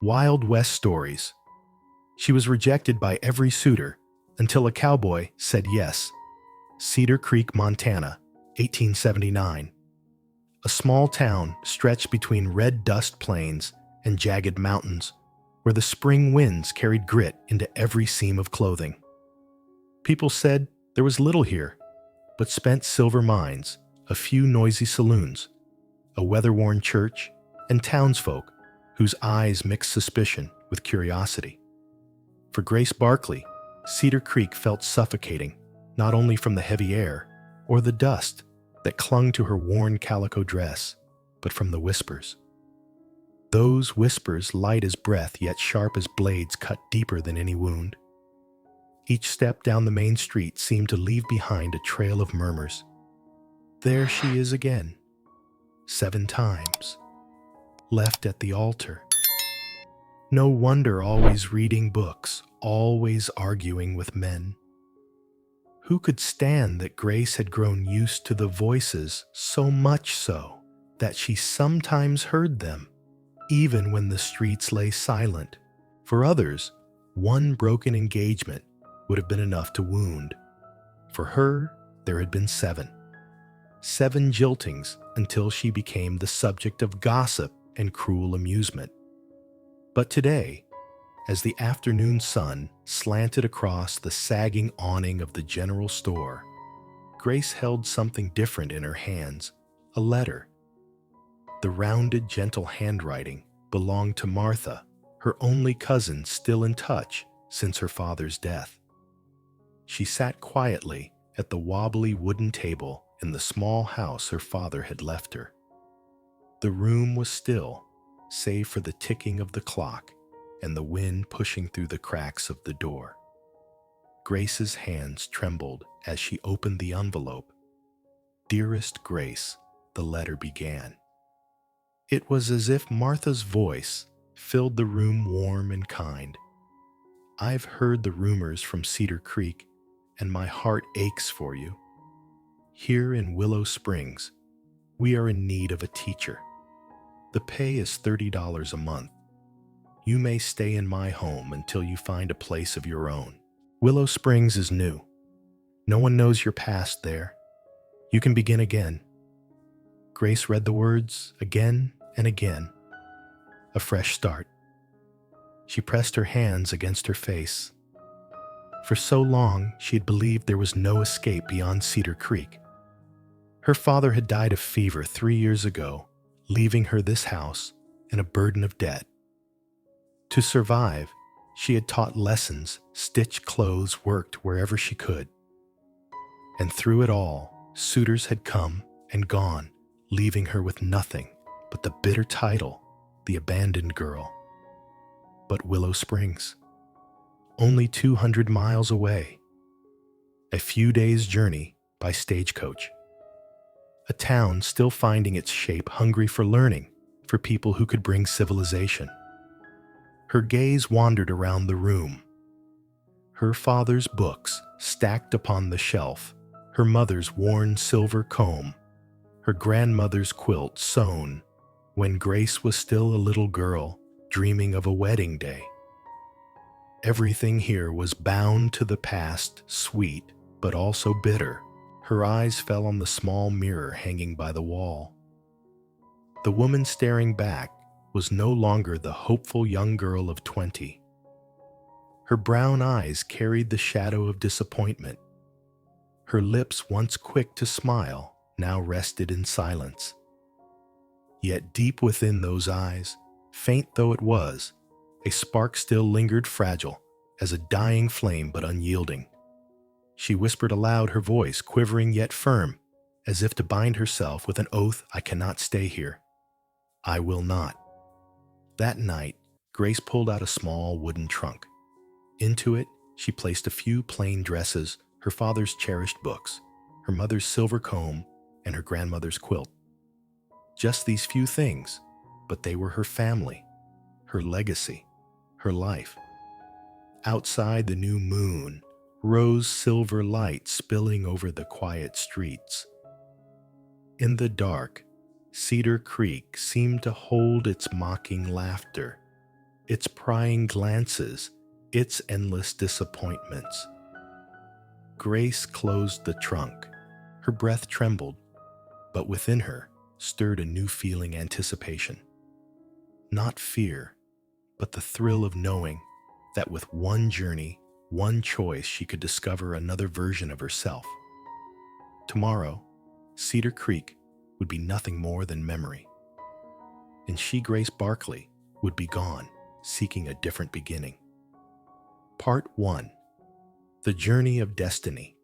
Wild West stories. She was rejected by every suitor until a cowboy said yes. Cedar Creek, Montana, 1879. A small town stretched between red dust plains and jagged mountains, where the spring winds carried grit into every seam of clothing. People said there was little here, but spent silver mines, a few noisy saloons, a weather-worn church, and townsfolk whose eyes mixed suspicion with curiosity. For Grace Barkley, Cedar Creek felt suffocating, not only from the heavy air or the dust that clung to her worn calico dress, but from the whispers. Those whispers light as breath yet sharp as blades cut deeper than any wound. Each step down the main street seemed to leave behind a trail of murmurs. There she is again, 7 times. Left at the altar. No wonder always reading books, always arguing with men. Who could stand that Grace had grown used to the voices so much so that she sometimes heard them, even when the streets lay silent? For others, one broken engagement would have been enough to wound. For her, there had been 7. 7 jiltings until she became the subject of gossip and cruel amusement. But today, as the afternoon sun slanted across the sagging awning of the general store, Grace held something different in her hands, a letter. The rounded, gentle handwriting belonged to Martha, her only cousin still in touch since her father's death. She sat quietly at the wobbly wooden table in the small house her father had left her. The room was still, save for the ticking of the clock and the wind pushing through the cracks of the door. Grace's hands trembled as she opened the envelope. "Dearest Grace," the letter began. It was as if Martha's voice filled the room warm and kind. "I've heard the rumors from Cedar Creek, and my heart aches for you. Here in Willow Springs, we are in need of a teacher. The pay is $30 a month. You may stay in my home until you find a place of your own. Willow Springs is new. No one knows your past there. You can begin again." Grace read the words again and again. A fresh start. She pressed her hands against her face. For so long, she had believed there was no escape beyond Cedar Creek. Her father had died of fever 3 years ago, leaving her this house and a burden of debt. To survive, she had taught lessons, stitched clothes, worked wherever she could. And through it all, suitors had come and gone, leaving her with nothing but the bitter title, the abandoned girl. But Willow Springs, only 200 miles away, a few days' journey by stagecoach. A town still finding its shape, hungry for learning, for people who could bring civilization. Her gaze wandered around the room. Her father's books stacked upon the shelf, her mother's worn silver comb, her grandmother's quilt sewn when Grace was still a little girl dreaming of a wedding day. Everything here was bound to the past, sweet but also bitter. Her eyes fell on the small mirror hanging by the wall. The woman staring back was no longer the hopeful young girl of 20. Her brown eyes carried the shadow of disappointment. Her lips, once quick to smile, now rested in silence. Yet deep within those eyes, faint though it was, a spark still lingered, fragile as a dying flame but unyielding. She whispered aloud, her voice quivering yet firm, as if to bind herself with an oath. "I cannot stay here. I will not." That night, Grace pulled out a small wooden trunk. Into it, she placed a few plain dresses, her father's cherished books, her mother's silver comb, and her grandmother's quilt. Just these few things, but they were her family, her legacy, her life. Outside, the new moon, rose silver light spilling over the quiet streets. In the dark, Cedar Creek seemed to hold its mocking laughter, its prying glances, its endless disappointments. Grace closed the trunk. Her breath trembled, but within her stirred a new feeling anticipation. Not fear, but the thrill of knowing that with one journey, one choice, she could discover another version of herself. Tomorrow, Cedar Creek would be nothing more than memory. And she, Grace Barkley, would be gone, seeking a different beginning. Part 1. The Journey of Destiny.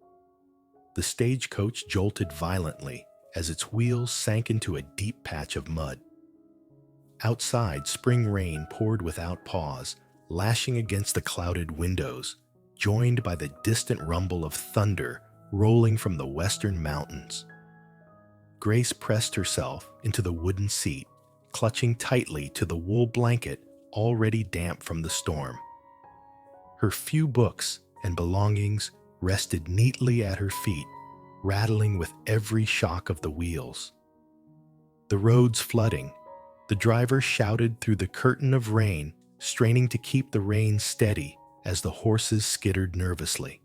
The stagecoach jolted violently as its wheels sank into a deep patch of mud. Outside, spring rain poured without pause, lashing against the clouded windows, joined by the distant rumble of thunder rolling from the western mountains. Grace pressed herself into the wooden seat, clutching tightly to the wool blanket already damp from the storm. Her few books and belongings rested neatly at her feet, rattling with every shock of the wheels. The roads flooding, the driver shouted through the curtain of rain, straining to keep the reins steady as the horses skittered nervously.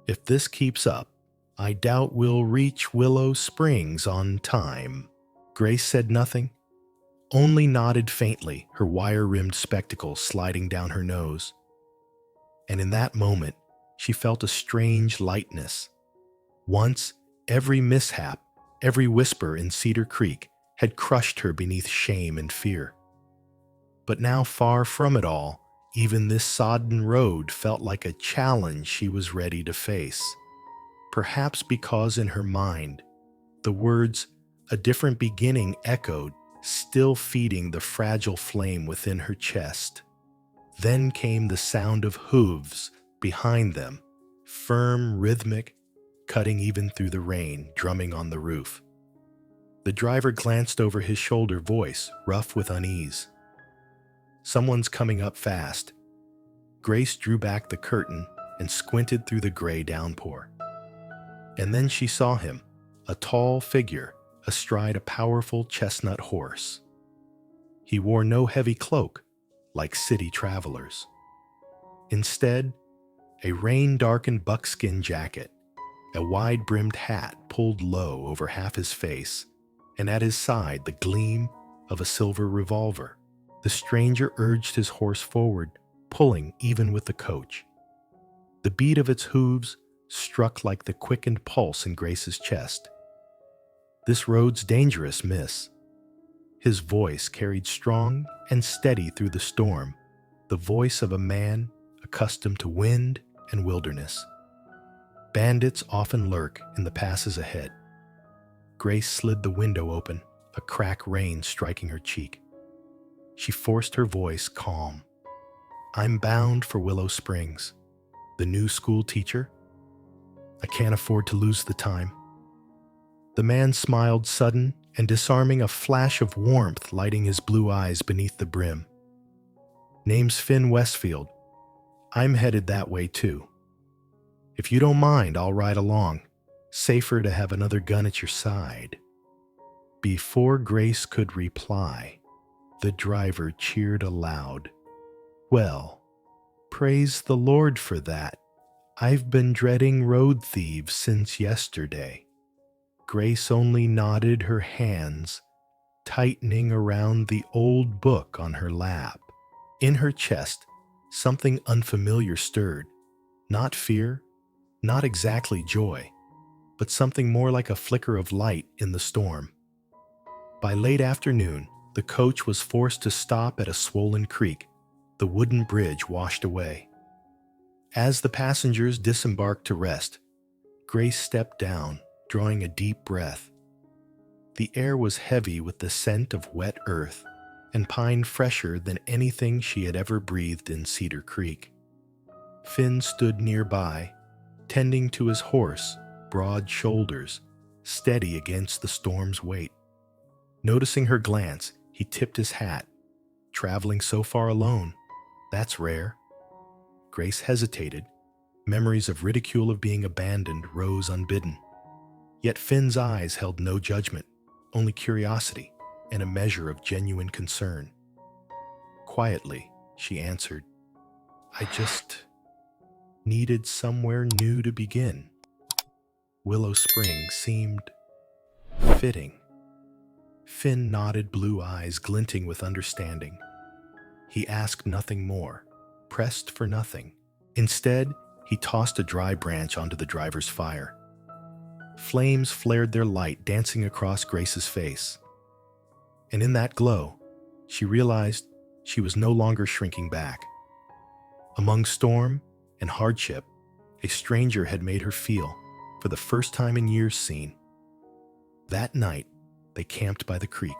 If this keeps up, I doubt we'll reach Willow Springs on time. Grace said nothing, only nodded faintly, her wire-rimmed spectacles sliding down her nose. And in that moment, she felt a strange lightness. Once, every mishap, every whisper in Cedar Creek had crushed her beneath shame and fear. But now, far from it all, even this sodden road felt like a challenge she was ready to face. Perhaps because in her mind, the words, "a different beginning," echoed, still feeding the fragile flame within her chest. Then came the sound of hooves behind them, firm, rhythmic, cutting even through the rain, drumming on the roof. The driver glanced over his shoulder, voice rough with unease. Someone's coming up fast. Grace drew back the curtain and squinted through the gray downpour. And then she saw him, a tall figure astride a powerful chestnut horse. He wore no heavy cloak, like city travelers. Instead, a rain-darkened buckskin jacket, a wide-brimmed hat pulled low over half his face, and at his side the gleam of a silver revolver. The stranger urged his horse forward, pulling even with the coach. The beat of its hooves struck like the quickened pulse in Grace's chest. "This road's dangerous, miss." His voice carried strong and steady through the storm, the voice of a man accustomed to wind and wilderness. Bandits often lurk in the passes ahead. Grace slid the window open, a crack rain striking her cheek. She forced her voice calm. "I'm bound for Willow Springs. The new school teacher? I can't afford to lose the time." The man smiled, sudden and disarming, a flash of warmth lighting his blue eyes beneath the brim. "Name's Finn Westfield. I'm headed that way too. If you don't mind, I'll ride along. Safer to have another gun at your side." Before Grace could reply, the driver cheered aloud. "Well, praise the Lord for that. I've been dreading road thieves since yesterday." Grace only nodded, her hands tightening around the old book on her lap. In her chest, something unfamiliar stirred. Not fear, not exactly joy, but something more like a flicker of light in the storm. By late afternoon, the coach was forced to stop at a swollen creek, the wooden bridge washed away. As the passengers disembarked to rest, Grace stepped down, drawing a deep breath. The air was heavy with the scent of wet earth and pine, fresher than anything she had ever breathed in Cedar Creek. Finn stood nearby, tending to his horse, broad shoulders steady against the storm's weight. Noticing her glance, he tipped his hat. Traveling so far alone, that's rare. Grace hesitated. Memories of ridicule, of being abandoned, rose unbidden. Yet Finn's eyes held no judgment, only curiosity and a measure of genuine concern. Quietly, she answered, "I just needed somewhere new to begin." Willow Springs seemed fitting. Finn nodded, blue eyes glinting with understanding. He asked nothing more, pressed for nothing. Instead, he tossed a dry branch onto the driver's fire. Flames flared their light, dancing across Grace's face. And in that glow, she realized she was no longer shrinking back. Among storm and hardship, a stranger had made her feel, for the first time in years, seen. That night, they camped by the creek.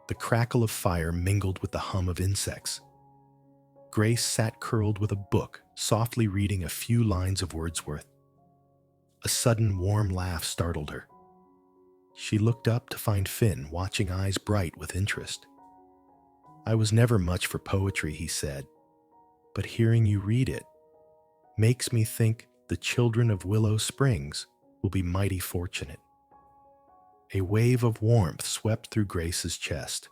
The crackle of fire mingled with the hum of insects. Grace sat curled with a book, softly reading a few lines of Wordsworth. A sudden warm laugh startled her. She looked up to find Finn watching, eyes bright with interest. "I was never much for poetry," he said, "but hearing you read it makes me think the children of Willow Springs will be mighty fortunate." A wave of warmth swept through Grace's chest.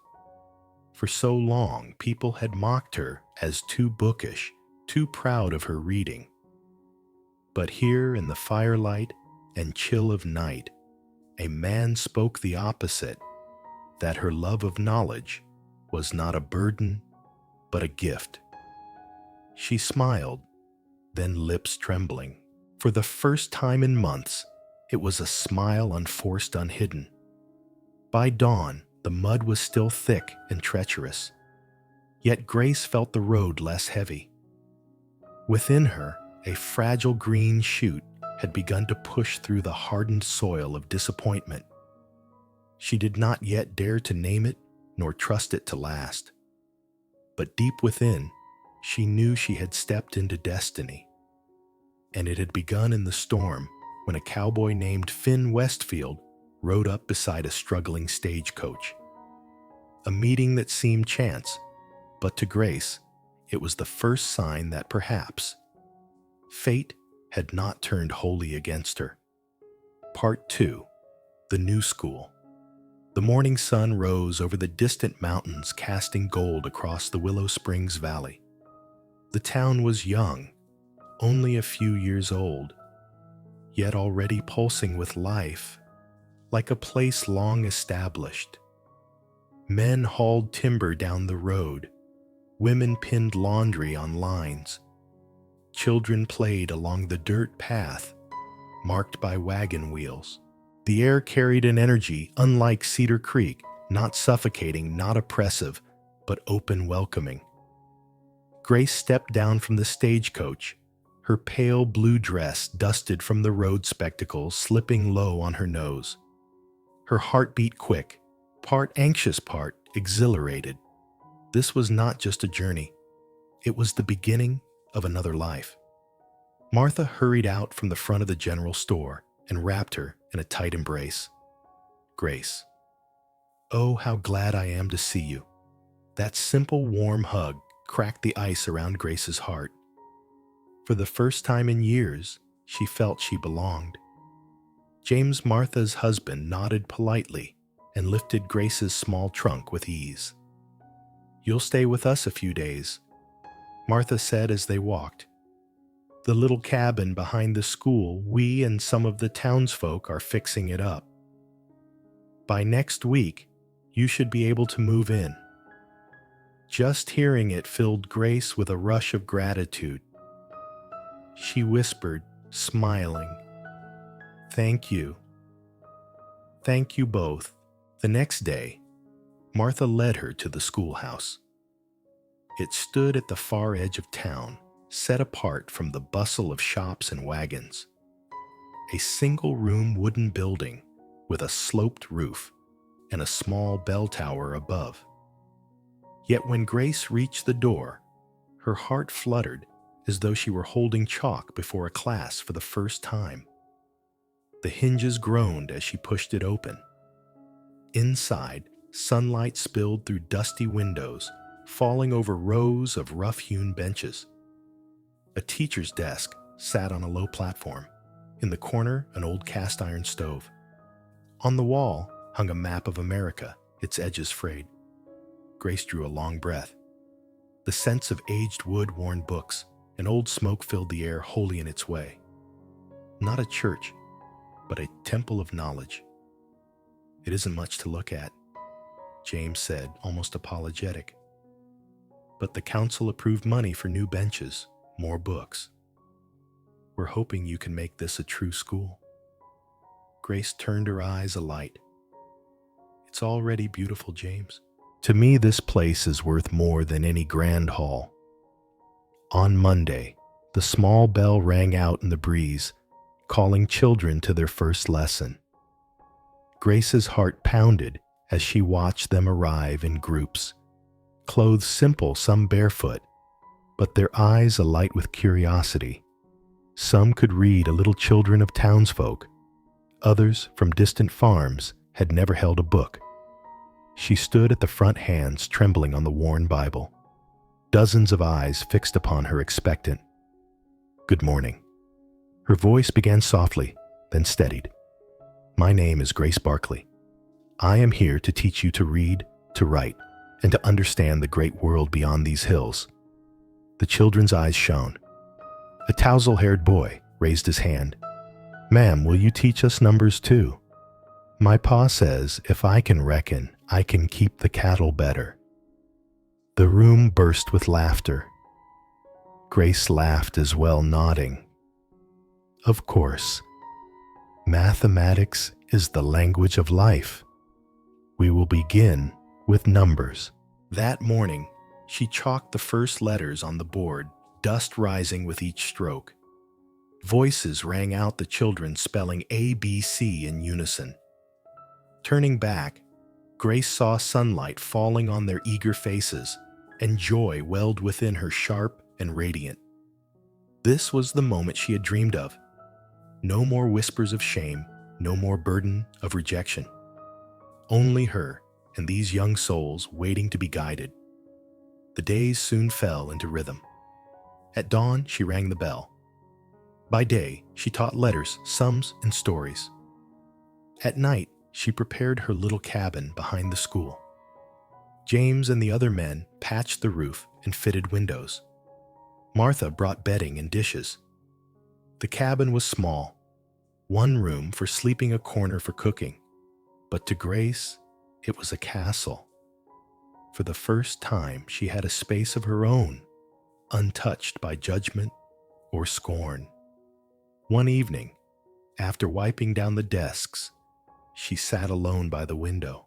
For so long, people had mocked her as too bookish, too proud of her reading. But here in the firelight and chill of night, a man spoke the opposite, that her love of knowledge was not a burden, but a gift. She smiled, then, lips trembling. For the first time in months, it was a smile unforced, unhidden. By dawn, the mud was still thick and treacherous, yet Grace felt the road less heavy. Within her, a fragile green shoot had begun to push through the hardened soil of disappointment. She did not yet dare to name it, nor trust it to last. But deep within, she knew she had stepped into destiny. And it had begun in the storm when a cowboy named Finn Westfield rode up beside a struggling stagecoach. A meeting that seemed chance, but to Grace, it was the first sign that perhaps fate had not turned wholly against her. Part 2. The New School. The morning sun rose over the distant mountains, casting gold across the Willow Springs Valley. The town was young, only a few years old, yet already pulsing with life, like a place long established. Men hauled timber down the road, women pinned laundry on lines. Children played along the dirt path, marked by wagon wheels. The air carried an energy unlike Cedar Creek, not suffocating, not oppressive, but open, welcoming. Grace stepped down from the stagecoach, her pale blue dress dusted from the road spectacles slipping low on her nose. Her heart beat quick, part anxious, part exhilarated. This was not just a journey. It was the beginning of another life. Martha hurried out from the front of the general store and wrapped her in a tight embrace. "Grace, oh, how glad I am to see you." That simple, warm hug cracked the ice around Grace's heart. For the first time in years, she felt she belonged. James, Martha's husband, nodded politely and lifted Grace's small trunk with ease. "You'll stay with us a few days," Martha said as they walked. "The little cabin behind the school, we and some of the townsfolk are fixing it up. By next week, you should be able to move in." Just hearing it filled Grace with a rush of gratitude. She whispered, smiling, "Thank you. Thank you both." The next day, Martha led her to the schoolhouse. It stood at the far edge of town, set apart from the bustle of shops and wagons. A single-room wooden building with a sloped roof and a small bell tower above. Yet when Grace reached the door, her heart fluttered as though she were holding chalk before a class for the first time. The hinges groaned as she pushed it open. Inside, sunlight spilled through dusty windows, falling over rows of rough-hewn benches. A teacher's desk sat on a low platform. In the corner, an old cast-iron stove. On the wall hung a map of America, its edges frayed. Grace drew a long breath. The scents of aged wood, worn books, and old smoke filled the air wholly in its way. Not a church, but a temple of knowledge. "It isn't much to look at," James said, almost apologetic. "But the council approved money for new benches, more books. We're hoping you can make this a true school." Grace turned her eyes alight. "It's already beautiful, James. To me, this place is worth more than any grand hall." On Monday, the small bell rang out in the breeze, calling children to their first lesson. Grace's heart pounded as she watched them arrive in groups, clothes simple, some barefoot, but their eyes alight with curiosity. Some could read a little children of townsfolk. Others, from distant farms, had never held a book. She stood at the front, hands trembling on the worn Bible. Dozens of eyes fixed upon her, expectant. "Good morning." Her voice began softly, then steadied. "My name is Grace Barkley. I am here to teach you to read, to write, and to understand the great world beyond these hills." The children's eyes shone. A tousle-haired boy raised his hand. "Ma'am, will you teach us numbers too? My pa says if I can reckon, I can keep the cattle better." The room burst with laughter. Grace laughed as well, nodding. "Of course. Mathematics is the language of life. We will begin with numbers." That morning, she chalked the first letters on the board, dust rising with each stroke. Voices rang out, the children spelling ABC in unison. Turning back, Grace saw sunlight falling on their eager faces, and joy welled within her, sharp and radiant. This was the moment she had dreamed of. No more whispers of shame, no more burden of rejection. Only her and these young souls waiting to be guided. The days soon fell into rhythm. At dawn, she rang the bell. By day, she taught letters, sums, and stories. At night, she prepared her little cabin behind the school. James and the other men patched the roof and fitted windows. Martha brought bedding and dishes. The cabin was small, one room for sleeping, a corner for cooking. But to Grace, it was a castle. For the first time, she had a space of her own, untouched by judgment or scorn. One evening, after wiping down the desks, she sat alone by the window.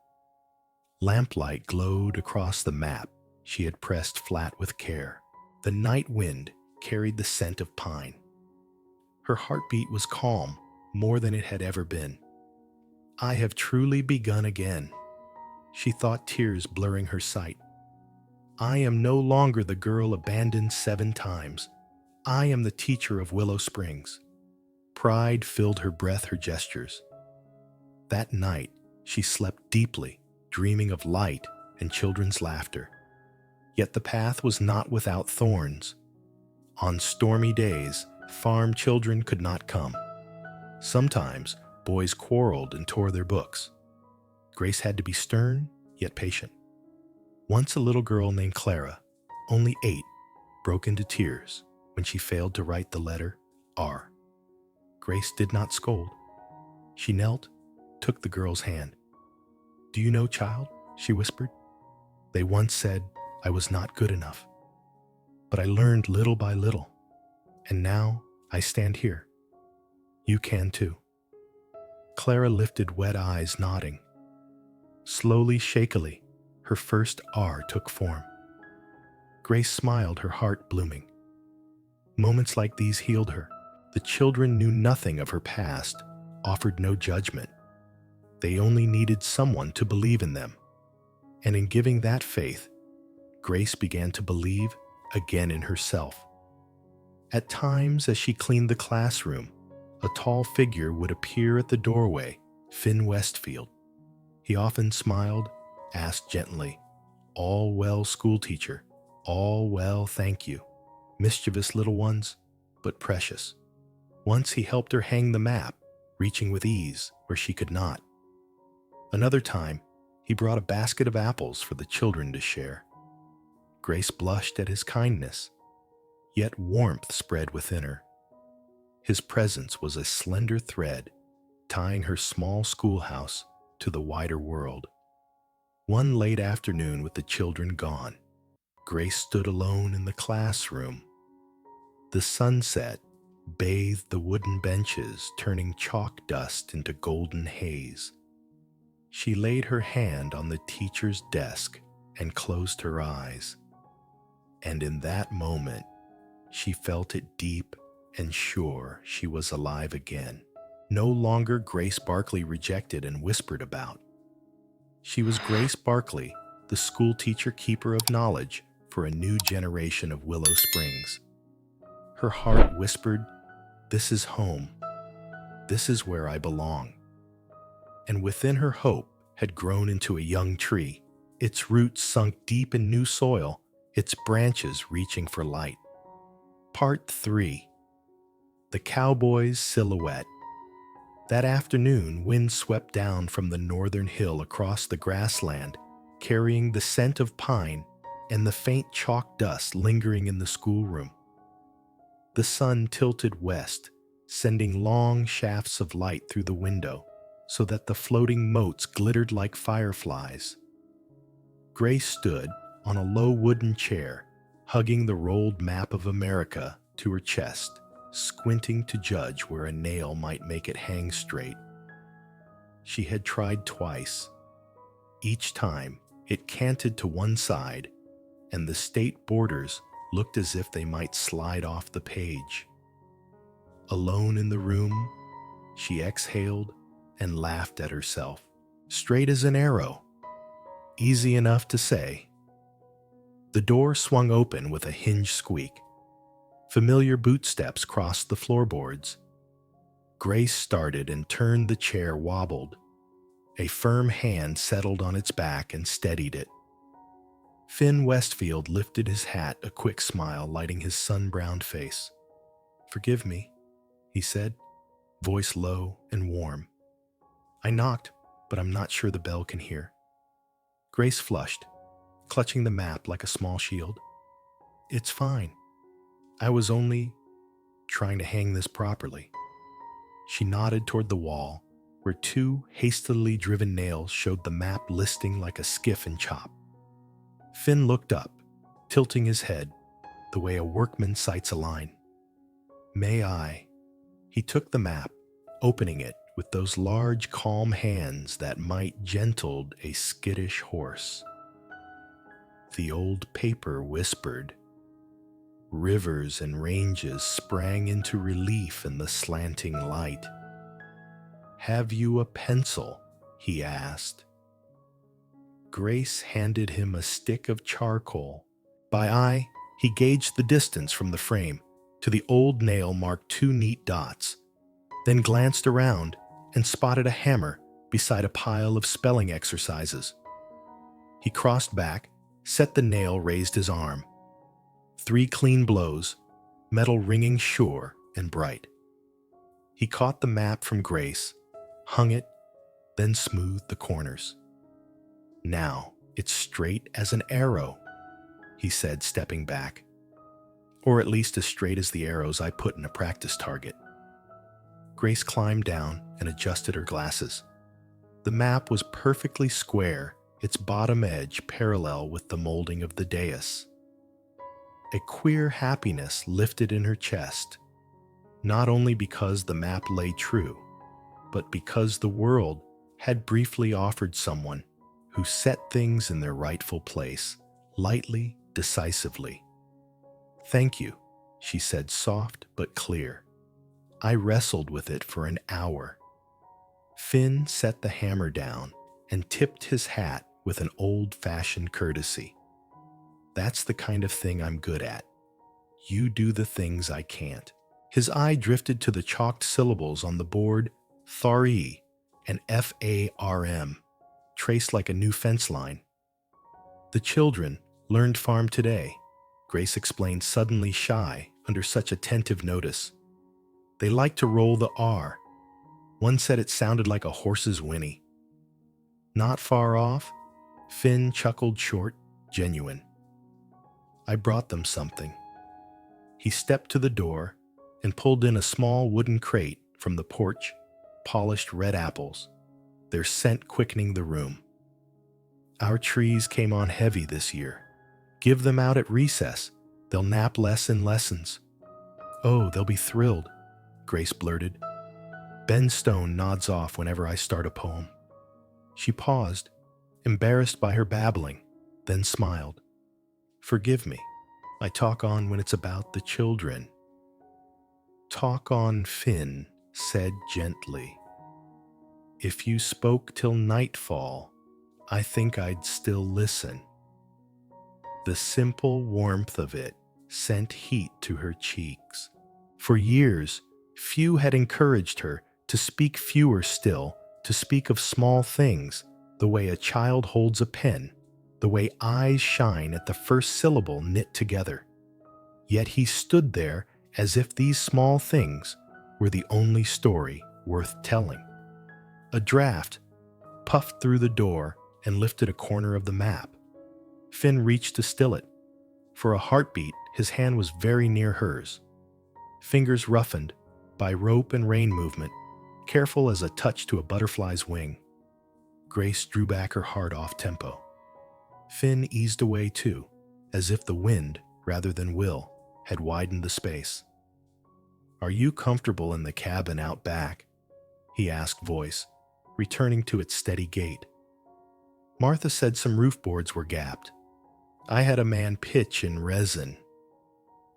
Lamplight glowed across the map she had pressed flat with care. The night wind carried the scent of pine. Her heartbeat was calm, more than it had ever been. "I have truly begun again," she thought, tears blurring her sight. "I am no longer the girl abandoned 7 times. I am the teacher of Willow Springs." Pride filled her breath, her gestures. That night, she slept deeply, dreaming of light and children's laughter. Yet the path was not without thorns. On stormy days, farm children could not come. Sometimes, boys quarreled and tore their books. Grace had to be stern, yet patient. Once a little girl named Clara, only 8, broke into tears when she failed to write the letter R. Grace did not scold. She knelt, took the girl's hand. "Do you know, child," she whispered, "they once said I was not good enough. But I learned little by little, and now I stand here. You can too." Clara lifted wet eyes, nodding. Slowly, shakily, her first R took form. Grace smiled, her heart blooming. Moments like these healed her. The children knew nothing of her past, offered no judgment. They only needed someone to believe in them. And in giving that faith, Grace began to believe again in herself. At times, as she cleaned the classroom, a tall figure would appear at the doorway, Finn Westfield. He often smiled, asked gently, "All well, schoolteacher? All well, thank you." Mischievous little ones, but precious. Once he helped her hang the map, reaching with ease where she could not. Another time, he brought a basket of apples for the children to share. Grace blushed at his kindness, yet warmth spread within her. His presence was a slender thread tying her small schoolhouse to the wider world. One late afternoon with the children gone, Grace stood alone in the classroom. The sunset bathed the wooden benches, turning chalk dust into golden haze. She laid her hand on the teacher's desk and closed her eyes. And in that moment, she felt it deep and sure she was alive again. No longer Grace Barkley rejected and whispered about. She was Grace Barkley, the school teacher keeper of knowledge for a new generation of Willow Springs. Her heart whispered, "This is home. This is where I belong." And within her hope had grown into a young tree, its roots sunk deep in new soil, its branches reaching for light. Part 3. The Cowboy's Silhouette. That afternoon, wind swept down from the northern hill across the grassland, carrying the scent of pine and the faint chalk dust lingering in the schoolroom. The sun tilted west, sending long shafts of light through the window so that the floating motes glittered like fireflies. Grace stood on a low wooden chair, hugging the rolled map of America to her chest, squinting to judge where a nail might make it hang straight. She had tried twice. Each time, it canted to one side, and the state borders looked as if they might slide off the page. Alone in the room, she exhaled and laughed at herself, straight as an arrow. Easy enough to say. The door swung open with a hinge squeak. Familiar bootsteps crossed the floorboards. Grace started and turned. The chair wobbled. A firm hand settled on its back and steadied it. Finn Westfield lifted his hat, a quick smile lighting his sun-browned face. "Forgive me," he said, voice low and warm. "I knocked, but I'm not sure the bell can hear." Grace flushed, clutching the map like a small shield. "It's fine. I was only trying to hang this properly." She nodded toward the wall, where two hastily driven nails showed the map listing like a skiff and chop. Finn looked up, tilting his head, the way a workman sights a line. "May I?" He took the map, opening it with those large, calm hands that might gentled a skittish horse. The old paper whispered. Rivers and ranges sprang into relief in the slanting light. "Have you a pencil?" he asked. Grace handed him a stick of charcoal. By eye, he gauged the distance from the frame to the old nail marked 2 neat dots, then glanced around and spotted a hammer beside a pile of spelling exercises. He crossed back, set the nail, raised his arm. 3 clean blows, metal ringing sure and bright. He caught the map from Grace, hung it, then smoothed the corners. "Now it's straight as an arrow," he said, stepping back. "Or at least as straight as the arrows I put in a practice target." Grace climbed down and adjusted her glasses. The map was perfectly square, its bottom edge parallel with the molding of the dais. A queer happiness lifted in her chest, not only because the map lay true, but because the world had briefly offered someone who set things in their rightful place, lightly, decisively. "Thank you," she said, soft but clear. "I wrestled with it for an hour." Finn set the hammer down and tipped his hat with an old-fashioned courtesy. "That's the kind of thing I'm good at. You do the things I can't." His eye drifted to the chalked syllables on the board, Thari and FARM, traced like a new fence line. "The children learned farm today," Grace explained, suddenly shy under such attentive notice. "They like to roll the R. One said it sounded like a horse's whinny." "Not far off?" Finn chuckled, short, genuine. I brought them something." He stepped to the door and pulled in a small wooden crate from the porch, polished red apples, their scent quickening the room. "Our trees came on heavy this year. Give them out at recess. They'll nap less in lessons." "Oh, they'll be thrilled," Grace blurted. "Ben Stone nods off whenever I start a poem." She paused, embarrassed by her babbling, then smiled. "Forgive me. I talk on when it's about the children." "Talk on," Finn said gently. "If you spoke till nightfall, I think I'd still listen." The simple warmth of it sent heat to her cheeks. For years, few had encouraged her to speak fewer still, to speak of small things, the way a child holds a pen, the way eyes shine at the first syllable knit together. Yet he stood there as if these small things were the only story worth telling. A draft puffed through the door and lifted a corner of the map. Finn reached to still it. For a heartbeat, his hand was very near hers. Fingers roughened by rope and rein movement, careful as a touch to a butterfly's wing. Grace drew back her heart off tempo. Finn eased away too, as if the wind, rather than will, had widened the space. "Are you comfortable in the cabin out back?" he asked, voice returning to its steady gait. Martha said some roof boards were gapped. "I had a man pitch in resin.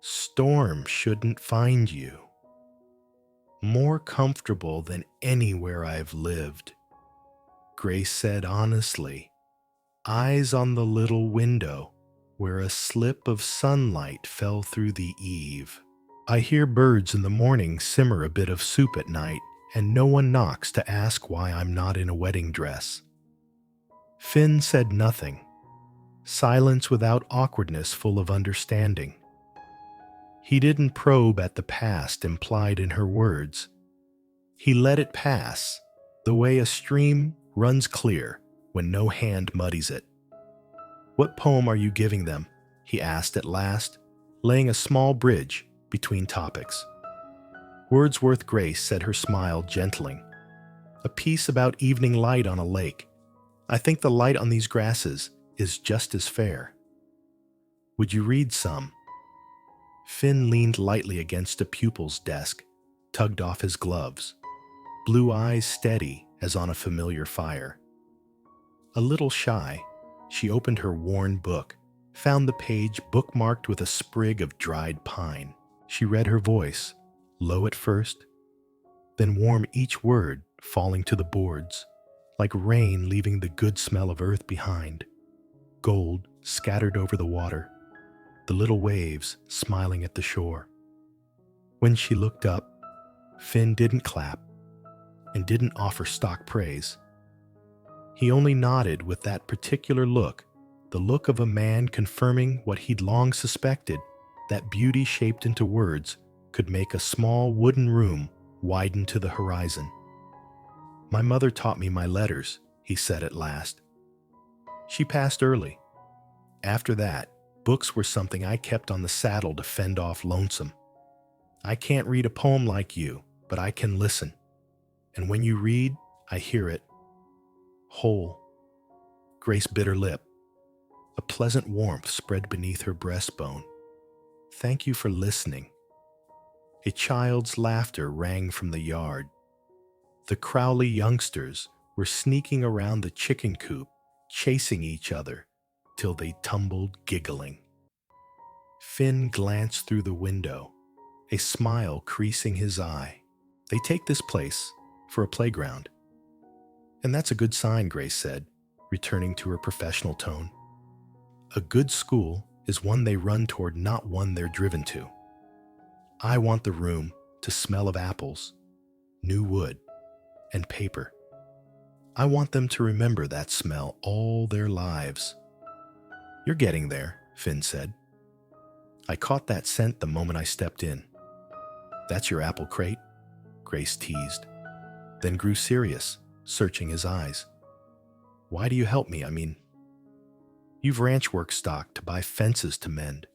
Storm shouldn't find you." "More comfortable than anywhere I've lived," Grace said honestly, eyes on the little window where a slip of sunlight fell through the eave. "I hear birds in the morning simmer a bit of soup at night, and no one knocks to ask why I'm not in a wedding dress." Finn said nothing. Silence without awkwardness, full of understanding. He didn't probe at the past implied in her words. He let it pass, the way a stream runs clear when no hand muddies it. "What poem are you giving them?" he asked at last, laying a small bridge between topics. Wordsworth Grace said, her smile gentling. "A piece about evening light on a lake. I think the light on these grasses is just as fair." "Would you read some?" Finn leaned lightly against a pupil's desk, tugged off his gloves, blue eyes steady as on a familiar fire. A little shy, she opened her worn book, found the page bookmarked with a sprig of dried pine. She read, her voice, low at first, then warm each word falling to the boards, like rain leaving the good smell of earth behind. Gold scattered over the water, the little waves smiling at the shore. When she looked up, Finn didn't clap and didn't offer stock praise. He only nodded with that particular look, the look of a man confirming what he'd long suspected, that beauty shaped into words could make a small wooden room widen to the horizon. "My mother taught me my letters," he said at last. "She passed early. After that, books were something I kept on the saddle to fend off lonesome. I can't read a poem like you, but I can listen. And when you read, I hear it. Whole." Grace bit her lip. A pleasant warmth spread beneath her breastbone. "Thank you for listening." A child's laughter rang from the yard. The Crowley youngsters were sneaking around the chicken coop, chasing each other, till they tumbled giggling. Finn glanced through the window, a smile creasing his eye. "They take this place for a playground." "And that's a good sign," Grace said, returning to her professional tone. "A good school is one they run toward, not one they're driven to. I want the room to smell of apples, new wood, and paper. I want them to remember that smell all their lives." "You're getting there," Finn said. "I caught that scent the moment I stepped in." "That's your apple crate?" Grace teased, then grew serious, searching his eyes. "Why do you help me? I mean, you've ranch work stock to buy fences to mend,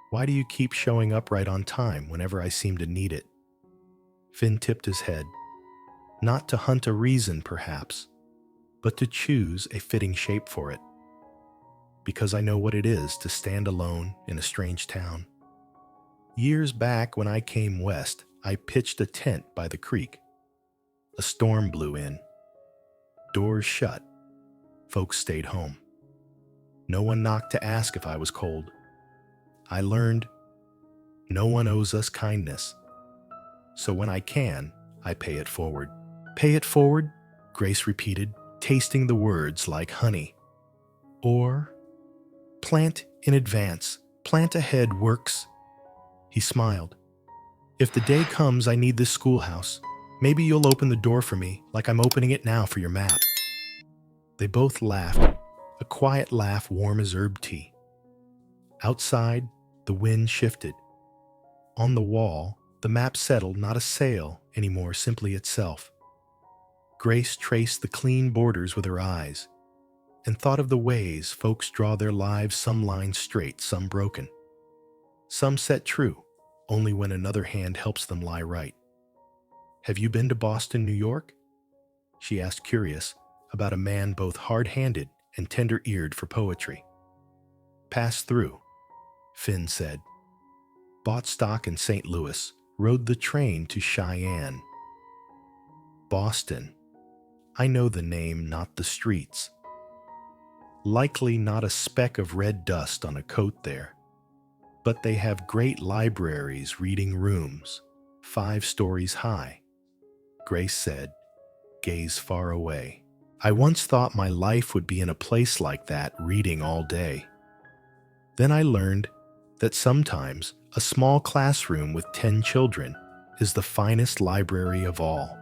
Why do you keep showing up right on time whenever I seem to need it? Finn tipped his head, not to hunt a reason perhaps, but to choose a fitting shape for it. Because I know what it is to stand alone in a strange town. Years back when I came west, I pitched a tent by the creek. A storm blew in. Doors shut. Folks stayed home. No one knocked to ask if I was cold. I learned no one owes us kindness. So when I can, I pay it forward. Pay it forward, Grace repeated, tasting the words like honey. Or plant in advance, plant ahead works. He smiled. If the day comes I need this schoolhouse, maybe you'll open the door for me like I'm opening it now for your map. They both laughed, a quiet laugh warm as herb tea. Outside, the wind shifted. On the wall, the map settled, not a sail anymore, simply itself. Grace traced the clean borders with her eyes and thought of the ways folks draw their lives, some lines straight, some broken. Some set true, only when another hand helps them lie right. Have you been to Boston, New York? She asked, curious about a man both hard-handed and tender-eared for poetry. Passed through, Finn said. Bought stock in St. Louis, rode the train to Cheyenne. Boston. I know the name, not the streets. Likely not a speck of red dust on a coat there. But they have great libraries, reading rooms, 5 stories high. Grace said, gaze far away. I once thought my life would be in a place like that, reading all day. Then I learned that sometimes a small classroom with 10 children is the finest library of all.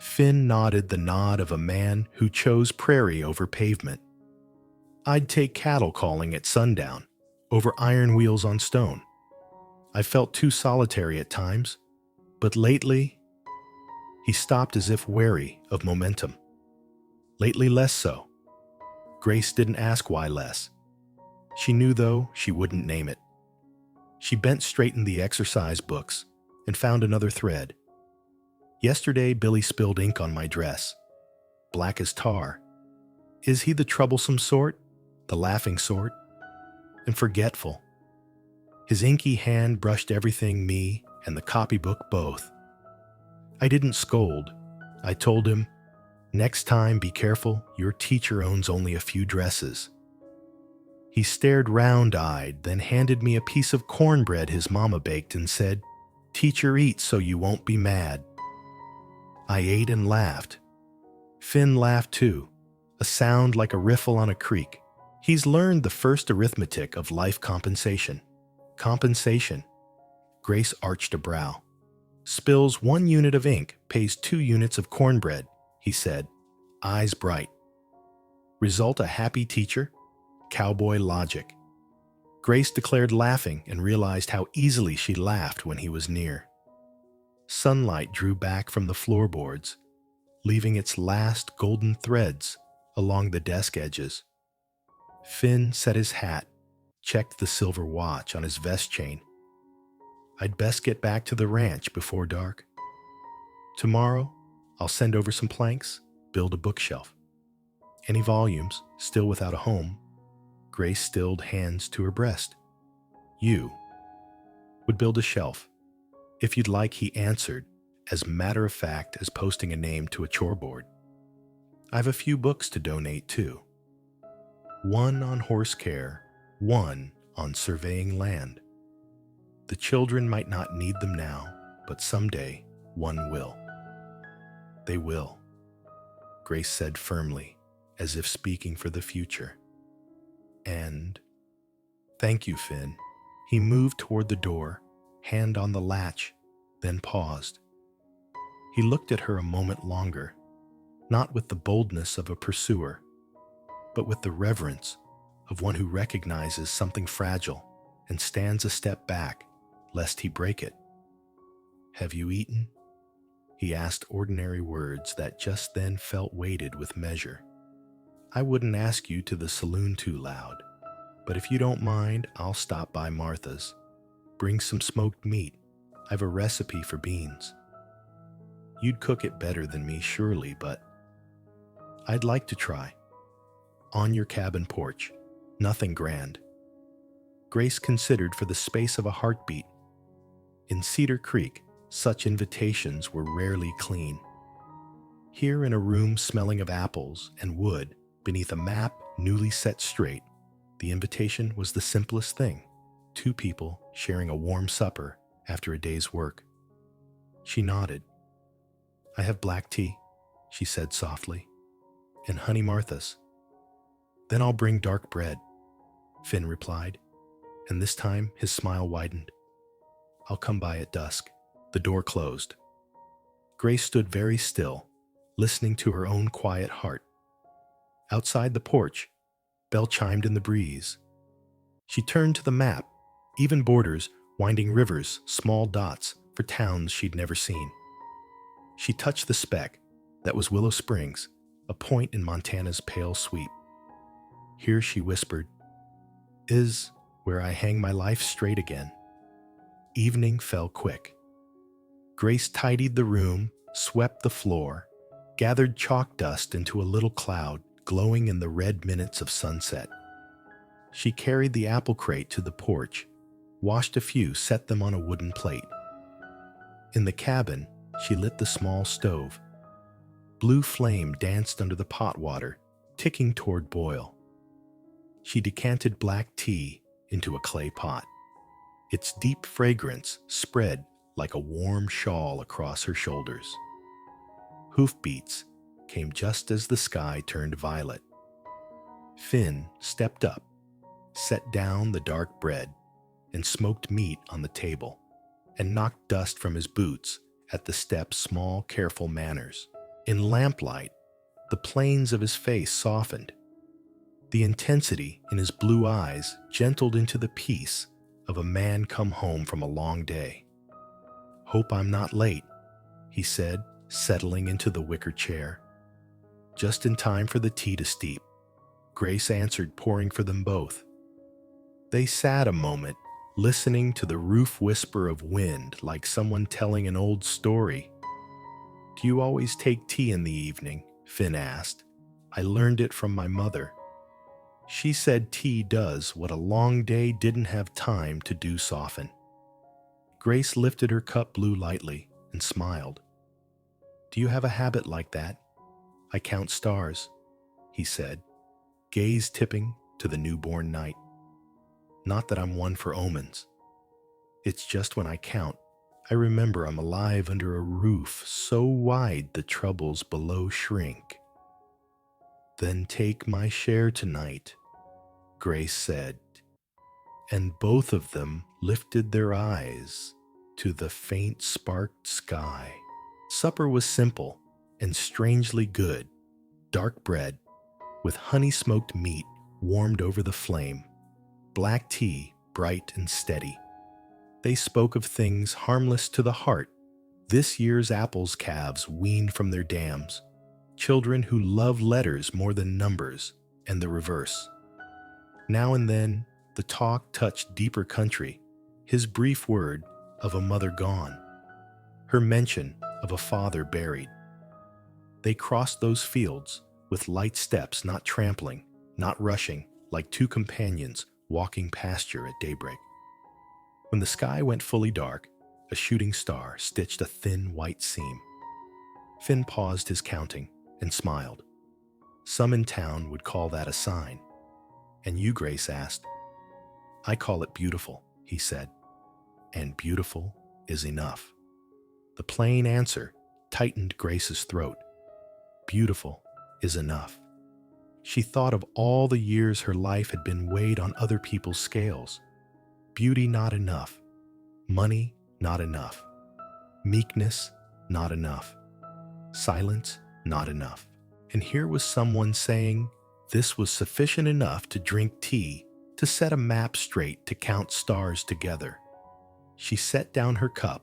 Finn nodded the nod of a man who chose prairie over pavement. I'd take cattle calling at sundown, over iron wheels on stone. I felt too solitary at times, but lately, he stopped as if wary of momentum. Lately less so. Grace didn't ask why less. She knew, though, she wouldn't name it. She bent straightened the exercise books and found another thread. Yesterday, Billy spilled ink on my dress. Black as tar. Is he the troublesome sort? The laughing sort? And forgetful. His inky hand brushed everything, me and the copybook both. I didn't scold. I told him, next time be careful, your teacher owns only a few dresses. He stared round-eyed, then handed me a piece of cornbread his mama baked and said, teacher eats so you won't be mad. I ate and laughed. Finn laughed too, a sound like a riffle on a creek. He's learned the first arithmetic of life compensation. Compensation. Grace arched a brow. Spills 1 unit of ink, pays 2 units of cornbread, he said, eyes bright. Result a happy teacher? Cowboy logic. Grace declared laughing and realized how easily she laughed when he was near. Sunlight drew back from the floorboards, leaving its last golden threads along the desk edges. Finn set his hat, checked the silver watch on his vest chain. I'd best get back to the ranch before dark. Tomorrow, I'll send over some planks, build a bookshelf. Any volumes, still without a home. Grace stilled hands to her breast. You would build a shelf. If you'd like, he answered, as matter of fact as posting a name to a chore board. I've a few books to donate too. 1 on horse care, 1 on surveying land. The children might not need them now, but someday one will. They will, Grace said firmly, as if speaking for the future. And, thank you, Finn. He moved toward the door, hand on the latch, then paused. He looked at her a moment longer, not with the boldness of a pursuer, but with the reverence of one who recognizes something fragile and stands a step back, lest he break it. Have you eaten? He asked ordinary words that just then felt weighted with measure. I wouldn't ask you to the saloon too loud. But if you don't mind, I'll stop by Martha's. Bring some smoked meat. I've a recipe for beans. You'd cook it better than me, surely, but I'd like to try. On your cabin porch. Nothing grand. Grace considered for the space of a heartbeat. In Cedar Creek, such invitations were rarely clean. Here in a room smelling of apples and wood, beneath a map newly set straight, the invitation was the simplest thing. 2 people sharing a warm supper after a day's work. She nodded. I have black tea, she said softly, and honey Martha's. Then I'll bring dark bread, Finn replied, and this time his smile widened. I'll come by at dusk. The door closed. Grace stood very still, listening to her own quiet heart. Outside the porch, bell chimed in the breeze. She turned to the map, even borders, winding rivers, small dots for towns she'd never seen. She touched the speck that was Willow Springs, a point in Montana's pale sweep. Here, she whispered, is where I hang my life straight again. Evening fell quick. Grace tidied the room, swept the floor, gathered chalk dust into a little cloud glowing in the red minutes of sunset. She carried the apple crate to the porch, washed a few, set them on a wooden plate. In the cabin, she lit the small stove. Blue flame danced under the pot water, ticking toward boil. She decanted black tea into a clay pot. Its deep fragrance spread like a warm shawl across her shoulders. Hoofbeats came just as the sky turned violet. Finn stepped up, set down the dark bread and smoked meat on the table, and knocked dust from his boots at the step's small, careful manners. In lamplight, the planes of his face softened. The intensity in his blue eyes gentled into the peace of a man come home from a long day. Hope I'm not late, he said, settling into the wicker chair. Just in time for the tea to steep, Grace answered, pouring for them both. They sat a moment, listening to the roof whisper of wind like someone telling an old story. Do you always take tea in the evening? Finn asked. I learned it from my mother. She said tea does what a long day didn't have time to do soften. Grace lifted her cup blue lightly and smiled. Do you have a habit like that? I count stars, he said, gaze tipping to the newborn night. Not that I'm one for omens. It's just when I count, I remember I'm alive under a roof so wide the troubles below shrink. Then take my share tonight, Grace said, and both of them lifted their eyes to the faint sparked sky. Supper was simple and strangely good. Dark bread with honey-smoked meat warmed over the flame. Black tea, bright and steady. They spoke of things harmless to the heart. This year's apples calves weaned from their dams. Children who love letters more than numbers, and the reverse. Now and then, the talk touched deeper country. His brief word of a mother gone. Her mention of a father buried. They crossed those fields with light steps, not trampling, not rushing, like 2 companions walking pasture at daybreak. When the sky went fully dark, a shooting star stitched a thin white seam. Finn paused his counting and smiled. Some in town would call that a sign. And you, Grace asked. I call it beautiful, he said. And beautiful is enough. The plain answer tightened Grace's throat. Beautiful is enough. She thought of all the years her life had been weighed on other people's scales. Beauty not enough. Money not enough. Meekness not enough. Silence not enough. And here was someone saying this was sufficient enough to drink tea, to set a map straight, to count stars together. She set down her cup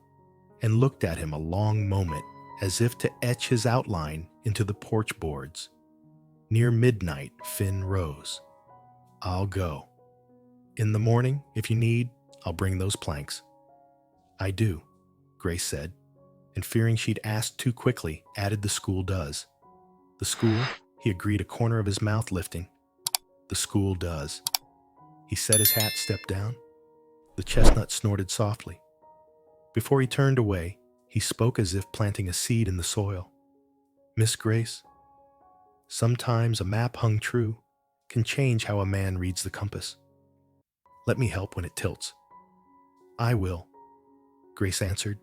and looked at him a long moment, as if to etch his outline into the porch boards. Near midnight, Finn rose. I'll go. In the morning, if you need, I'll bring those planks." "I do," Grace said, and fearing she'd asked too quickly, added the school does. "The school," he agreed, a corner of his mouth lifting. "The school does." He set his hat, stepped down. The chestnut snorted softly. Before he turned away, he spoke as if planting a seed in the soil. "Miss Grace, sometimes a map hung true can change how a man reads the compass. Let me help when it tilts." "I will," Grace answered,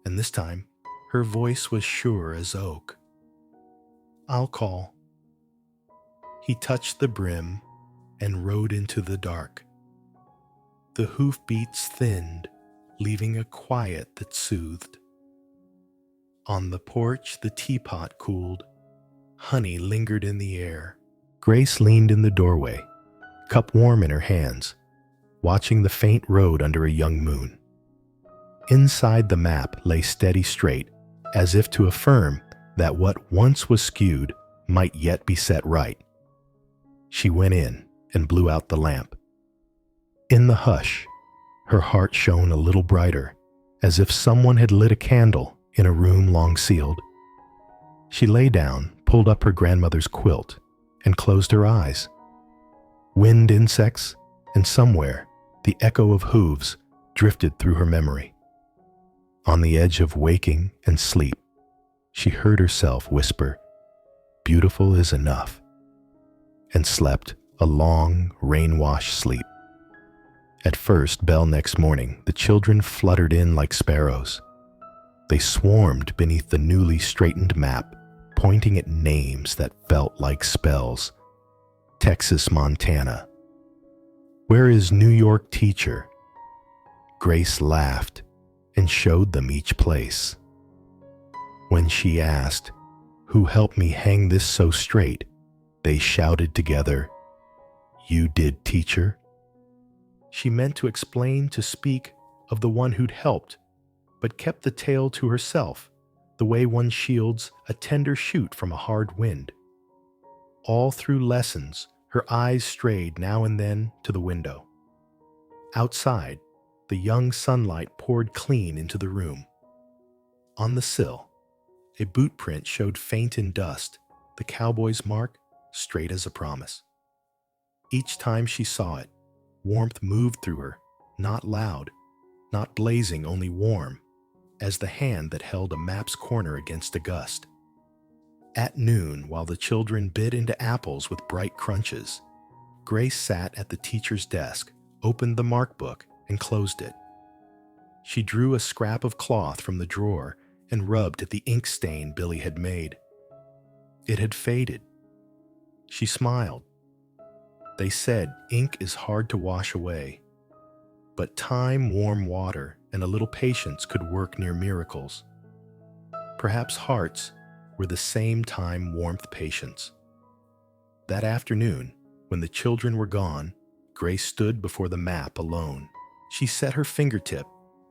and this time her voice was sure as oak. "I'll call." He touched the brim and rode into the dark. The hoofbeats thinned, leaving a quiet that soothed. On the porch, the teapot cooled. Honey lingered in the air. Grace leaned in the doorway, cup warm in her hands, watching the faint road under a young moon. Inside the map lay steady straight, as if to affirm that what once was skewed might yet be set right. She went in and blew out the lamp. In the hush, her heart shone a little brighter, as if someone had lit a candle in a room long sealed. She lay down, pulled up her grandmother's quilt, and closed her eyes. Wind insects, and somewhere, the echo of hooves drifted through her memory. On the edge of waking and sleep, she heard herself whisper, "Beautiful is enough," and slept a long, rain-washed sleep. At first, bell next morning, the children fluttered in like sparrows. They swarmed beneath the newly straightened map, pointing at names that felt like spells. Texas, Montana. "Where is New York teacher?" Grace laughed and showed them each place. When she asked, "Who helped me hang this so straight?" they shouted together, "You did, teacher." She meant to explain, to speak of the one who'd helped, but kept the tale to herself, the way one shields a tender shoot from a hard wind. All through lessons, her eyes strayed now and then to the window. Outside, the young sunlight poured clean into the room. On the sill, a boot print showed faint in dust, the cowboy's mark, straight as a promise. Each time she saw it, warmth moved through her, not loud, not blazing, only warm, as the hand that held a map's corner against a gust. At noon, while the children bit into apples with bright crunches, Grace sat at the teacher's desk, opened the mark book, and closed it. She drew a scrap of cloth from the drawer and rubbed at the ink stain Billy had made. It had faded. She smiled. They said ink is hard to wash away, but time, warm water, and a little patience could work near miracles. Perhaps hearts were the same time, warmth, patience. That afternoon, when the children were gone, Grace stood before the map alone. She set her fingertip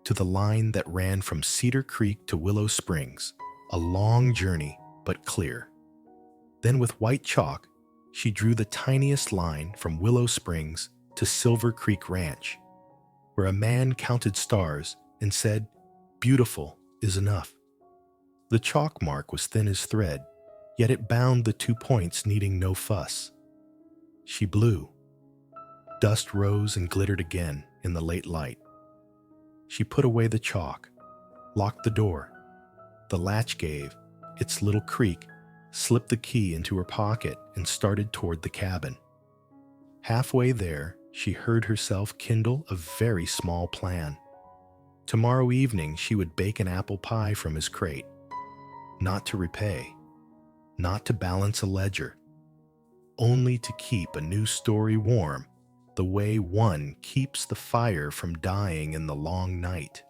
to the line that ran from Cedar Creek to Willow Springs, a long journey, but clear. Then with white chalk, she drew the tiniest line from Willow Springs to Silver Creek Ranch, where a man counted stars and said, "Beautiful is enough." The chalk mark was thin as thread, yet it bound the 2 points, needing no fuss. She blew. Dust rose and glittered again in the late light. She put away the chalk, locked the door. The latch gave, its little creak, slipped the key into her pocket and started toward the cabin. Halfway there, she heard herself kindle a very small plan. Tomorrow evening she would bake an apple pie from his crate. Not to repay, not to balance a ledger, only to keep a new story warm, the way one keeps the fire from dying in the long night.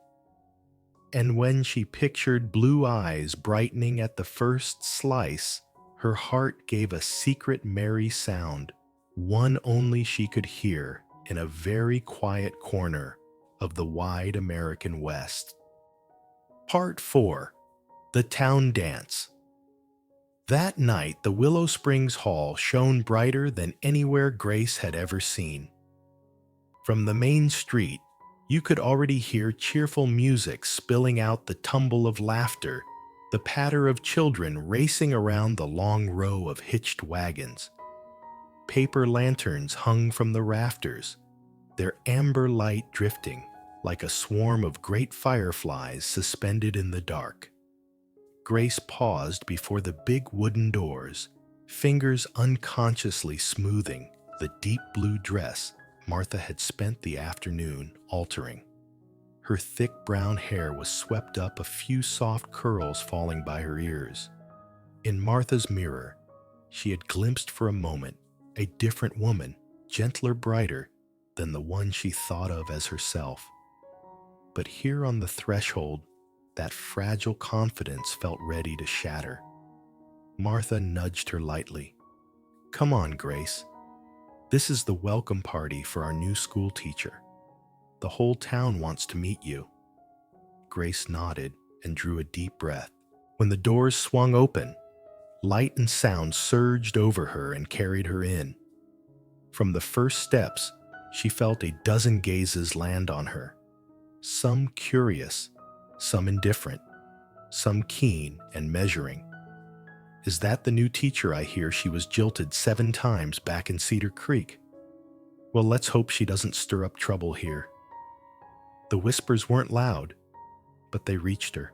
And when she pictured blue eyes brightening at the first slice, her heart gave a secret merry sound, one only she could hear in a very quiet corner of the wide American West. Part 4. The Town Dance. That night, the Willow Springs Hall shone brighter than anywhere Grace had ever seen. From the main street, you could already hear cheerful music spilling out, the tumble of laughter, the patter of children racing around the long row of hitched wagons. Paper lanterns hung from the rafters, their amber light drifting like a swarm of great fireflies suspended in the dark. Grace paused before the big wooden doors, fingers unconsciously smoothing the deep blue dress Martha had spent the afternoon altering. Her thick brown hair was swept up, a few soft curls falling by her ears. In Martha's mirror, she had glimpsed for a moment a different woman, gentler, brighter than the one she thought of as herself. But here on the threshold, that fragile confidence felt ready to shatter. Martha nudged her lightly. "Come on, Grace. This is the welcome party for our new school teacher. The whole town wants to meet you." Grace nodded and drew a deep breath. When the doors swung open, light and sound surged over her and carried her in. From the first steps, she felt a dozen gazes land on her, some curious, some indifferent, some keen and measuring. "Is that the new teacher I hear she was jilted 7 times back in Cedar Creek? Well, let's hope she doesn't stir up trouble here." The whispers weren't loud, but they reached her.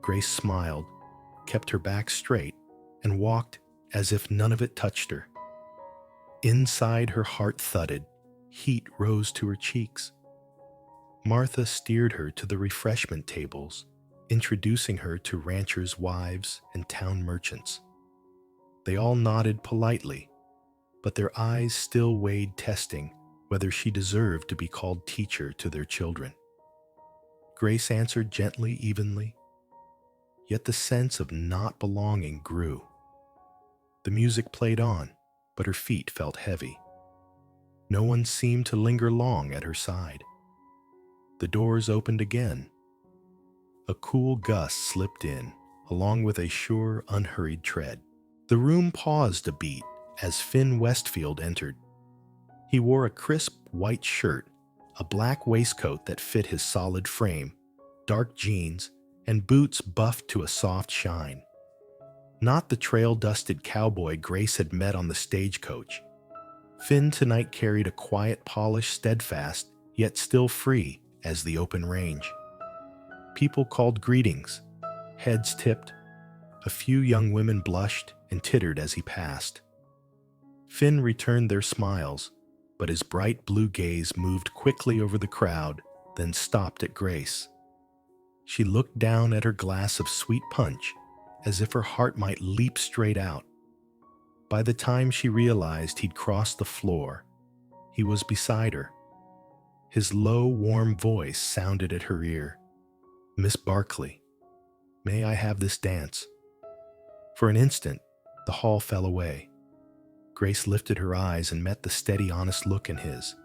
Grace smiled, kept her back straight, and walked as if none of it touched her. Inside, her heart thudded, heat rose to her cheeks. Martha steered her to the refreshment tables, introducing her to ranchers' wives and town merchants. They all nodded politely, but their eyes still weighed, testing whether she deserved to be called teacher to their children. Grace answered gently, evenly, yet the sense of not belonging grew. The music played on, but her feet felt heavy. No one seemed to linger long at her side. The doors opened again. A cool gust slipped in, along with a sure, unhurried tread. The room paused a beat as Finn Westfield entered. He wore a crisp white shirt, a black waistcoat that fit his solid frame, dark jeans, and boots buffed to a soft shine. Not the trail-dusted cowboy Grace had met on the stagecoach. Finn tonight carried a quiet polish, steadfast, yet still free as the open range. People called greetings, heads tipped. A few young women blushed and tittered as he passed. Finn returned their smiles, but his bright blue gaze moved quickly over the crowd, then stopped at Grace. She looked down at her glass of sweet punch, as if her heart might leap straight out. By the time she realized he'd crossed the floor, he was beside her. His low, warm voice sounded at her ear. "Miss Barkley, may I have this dance?" For an instant, the hall fell away. Grace lifted her eyes and met the steady, honest look in his.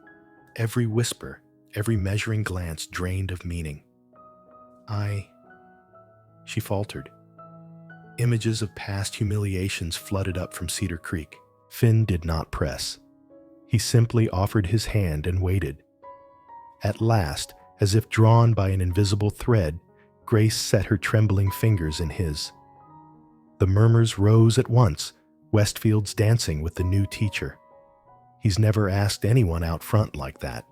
Every whisper, every measuring glance drained of meaning. She faltered. Images of past humiliations flooded up from Cedar Creek. Finn did not press. He simply offered his hand and waited. At last, as if drawn by an invisible thread, Grace set her trembling fingers in his. The murmurs rose at once, Westfield's dancing with the new teacher. He's never asked anyone out front like that.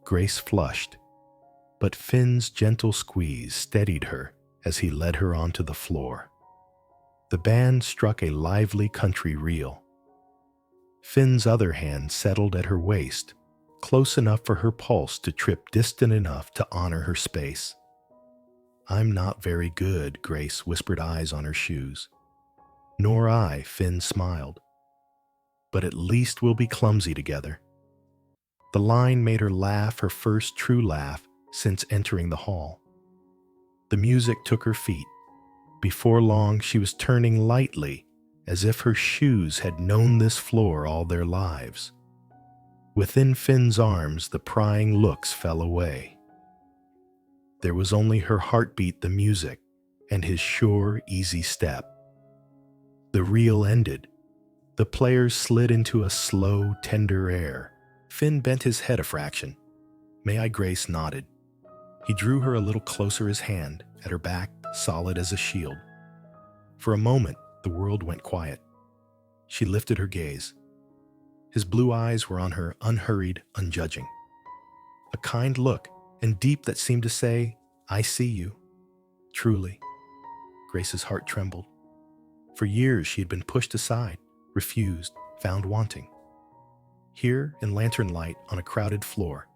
Grace flushed, but Finn's gentle squeeze steadied her as he led her onto the floor. The band struck a lively country reel. Finn's other hand settled at her waist, close enough for her pulse to trip, distant enough to honor her space. "I'm not very good," Grace whispered, eyes on her shoes. "Nor I," Finn smiled. "But at least we'll be clumsy together." The line made her laugh, her first true laugh since entering the hall. The music took her feet. Before long, she was turning lightly, as if her shoes had known this floor all their lives. Within Finn's arms, the prying looks fell away. There was only her heartbeat, the music, and his sure, easy step. The reel ended. The players slid into a slow, tender air, Finn bent his head a fraction. May I Grace nodded. He drew her a little closer, his hand at her back, solid as a shield. For a moment, the world went quiet. She lifted her gaze. His blue eyes were on her, unhurried, unjudging. A kind look, and deep, that seemed to say, I see you. Truly. Grace's heart trembled. For years she had been pushed aside, refused, found wanting. Here, in lantern light on a crowded floor,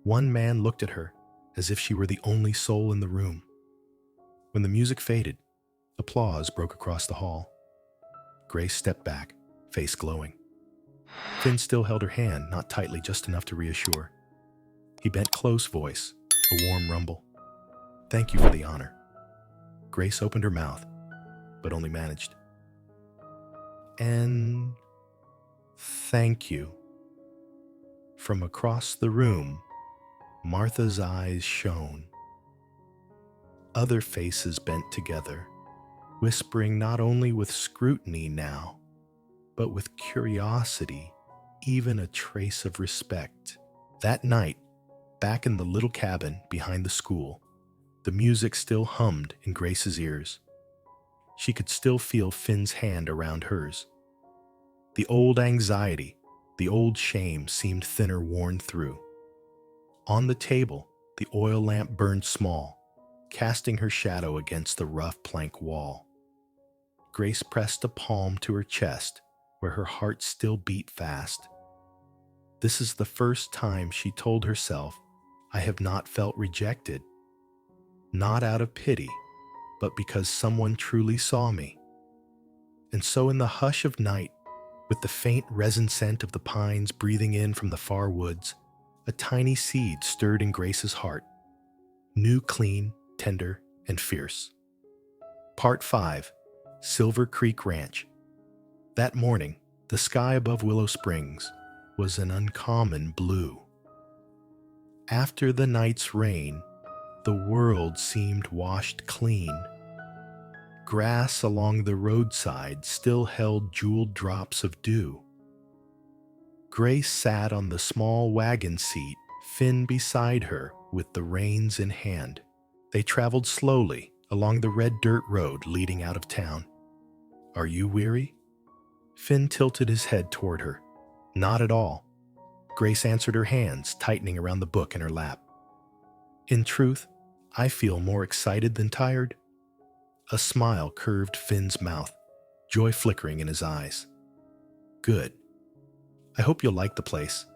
one man looked at her as if she were the only soul in the room. When the music faded, applause broke across the hall. Grace stepped back, face glowing. Finn still held her hand, not tightly, just enough to reassure. He bent close, voice, a warm rumble. Thank you for the honor. Grace opened her mouth, but only managed. And thank you. From across the room, Martha's eyes shone. Other faces bent together, whispering not only with scrutiny now, but with curiosity, even a trace of respect. That night, back in the little cabin behind the school, the music still hummed in Grace's ears. She could still feel Finn's hand around hers. The old anxiety, the old shame seemed thinner, worn through. On the table, the oil lamp burned small, casting her shadow against the rough plank wall. Grace pressed a palm to her chest, where her heart still beat fast. This is the first time, she told herself, I have not felt rejected. Not out of pity, but because someone truly saw me. And so in the hush of night, with the faint resin scent of the pines breathing in from the far woods, a tiny seed stirred in Grace's heart, new, clean, tender, and fierce. Part 5. Silver Creek Ranch. That morning, the sky above Willow Springs was an uncommon blue. After the night's rain, the world seemed washed clean. Grass along the roadside still held jeweled drops of dew. Grace sat on the small wagon seat, Finn beside her with the reins in hand. They traveled slowly along the red dirt road leading out of town. Are you weary? Finn tilted his head toward her. Not at all. Grace answered, her hands tightening around the book in her lap. In truth, I feel more excited than tired. A smile curved Finn's mouth, joy flickering in his eyes. Good. I hope you'll like the place.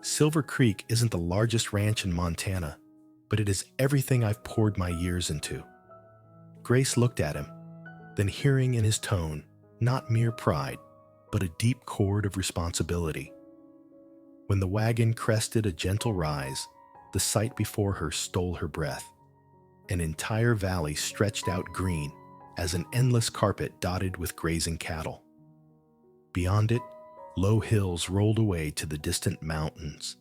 Silver Creek isn't the largest ranch in Montana, but it is everything I've poured my years into. Grace looked at him, then hearing in his tone not mere pride, but a deep chord of responsibility. When the wagon crested a gentle rise, the sight before her stole her breath. An entire valley stretched out green as an endless carpet dotted with grazing cattle. Beyond it, low hills rolled away to the distant mountains.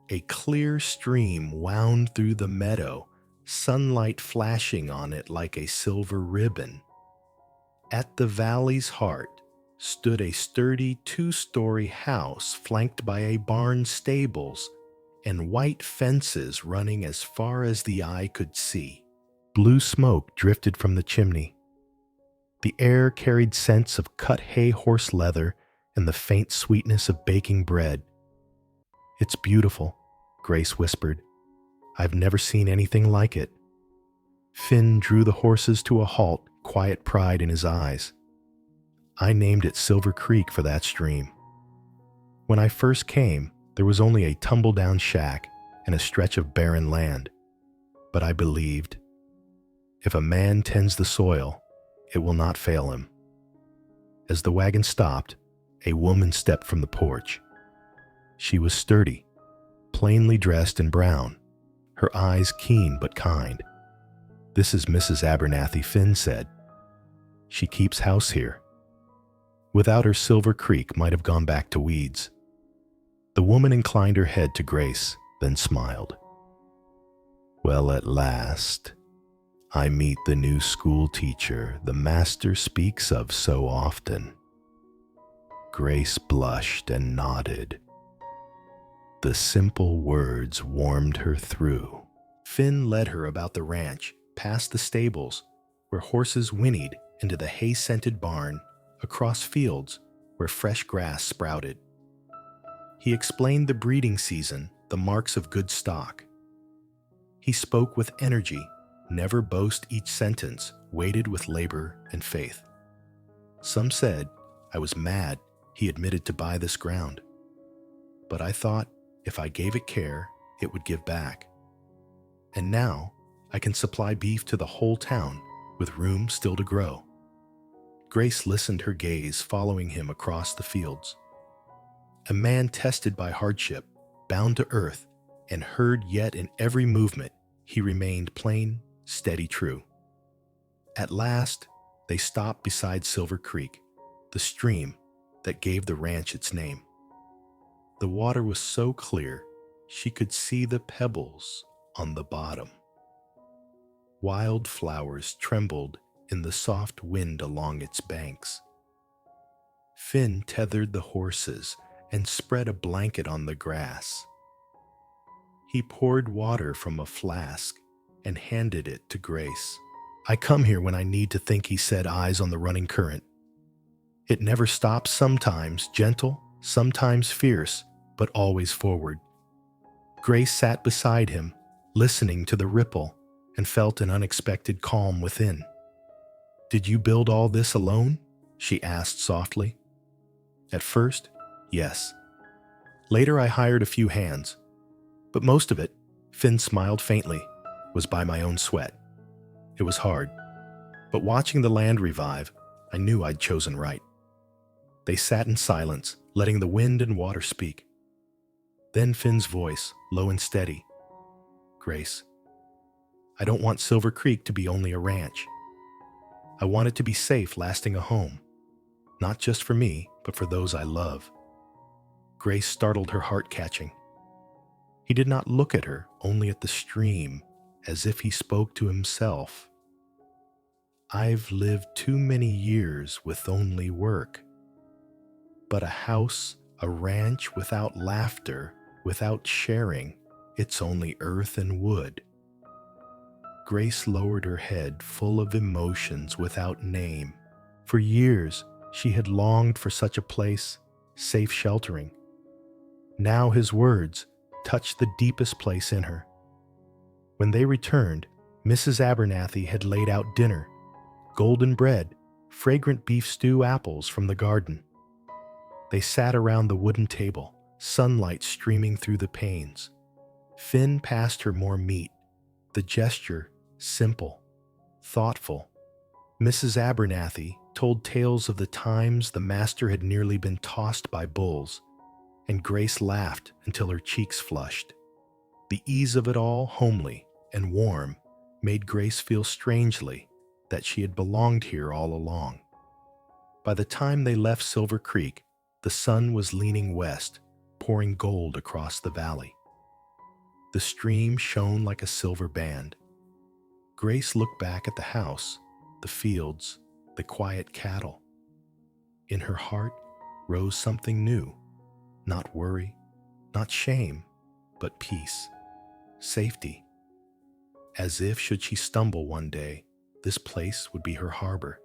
A clear stream wound through the meadow, sunlight flashing on it like a silver ribbon. At the valley's heart stood a sturdy two-story house flanked by a barn, stables, and white fences running as far as the eye could see. Blue smoke drifted from the chimney. The air carried scents of cut hay, horse leather, and the faint sweetness of baking bread. It's beautiful, Grace whispered. I've never seen anything like it. Finn drew the horses to a halt, quiet pride in his eyes. I named it Silver Creek for that stream. When I first came, there was only a tumble-down shack and a stretch of barren land. But I believed, if a man tends the soil, it will not fail him. As the wagon stopped, a woman stepped from the porch. She was sturdy, plainly dressed in brown, her eyes keen but kind. This is Mrs. Abernathy, Finn said. She keeps house here. Without her, Silver Creek might have gone back to weeds. The woman inclined her head to Grace, then smiled. Well, at last, I meet the new school teacher the master speaks of so often. Grace blushed and nodded. The simple words warmed her through. Finn led her about the ranch, past the stables, where horses whinnied, into the hay-scented barn, across fields where fresh grass sprouted. He explained the breeding season, the marks of good stock. He spoke with energy, never boast each sentence, weighted with labor and faith. Some said I was mad he admitted to buy this ground. But I thought if I gave it care, it would give back. And now I can supply beef to the whole town with room still to grow. Grace listened, her gaze following him across the fields. A man tested by hardship, bound to earth, and heard yet in every movement he remained plain, steady, true. At last, they stopped beside Silver Creek, the stream that gave the ranch its name. The water was so clear she could see the pebbles on the bottom. Wild flowers trembled in the soft wind along its banks. Finn tethered the horses and spread a blanket on the grass. He poured water from a flask and handed it to Grace. I come here when I need to think, he said, eyes on the running current. It never stops, sometimes gentle, sometimes fierce, but always forward. Grace sat beside him, listening to the ripple, and felt an unexpected calm within. Did you build all this alone? She asked softly. At first, yes. Later I hired a few hands, but most of it, Finn smiled faintly, was by my own sweat. It was hard, but watching the land revive, I knew I'd chosen right. They sat in silence, letting the wind and water speak. Then Finn's voice, low and steady. Grace, I don't want Silver Creek to be only a ranch. I want it to be safe, lasting a home, not just for me, but for those I love. Grace startled, her heart catching. He did not look at her, only at the stream, as if he spoke to himself. I've lived too many years with only work. But a house, a ranch without laughter, without sharing, it's only earth and wood. Grace lowered her head, full of emotions without name. For years, she had longed for such a place, safe sheltering. Now his words touched the deepest place in her. When they returned, Mrs. Abernathy had laid out dinner, golden bread, fragrant beef stew, apples from the garden. They sat around the wooden table, sunlight streaming through the panes. Finn passed her more meat, the gesture simple, thoughtful. Mrs. Abernathy told tales of the times the master had nearly been tossed by bulls, and Grace laughed until her cheeks flushed. The ease of it all, homely and warm, made Grace feel strangely that she had belonged here all along. By the time they left Silver Creek, the sun was leaning west, pouring gold across the valley. The stream shone like a silver band. Grace looked back at the house, the fields, the quiet cattle. In her heart rose something new, not worry, not shame, but peace, safety. As if, should she stumble one day, this place would be her harbor.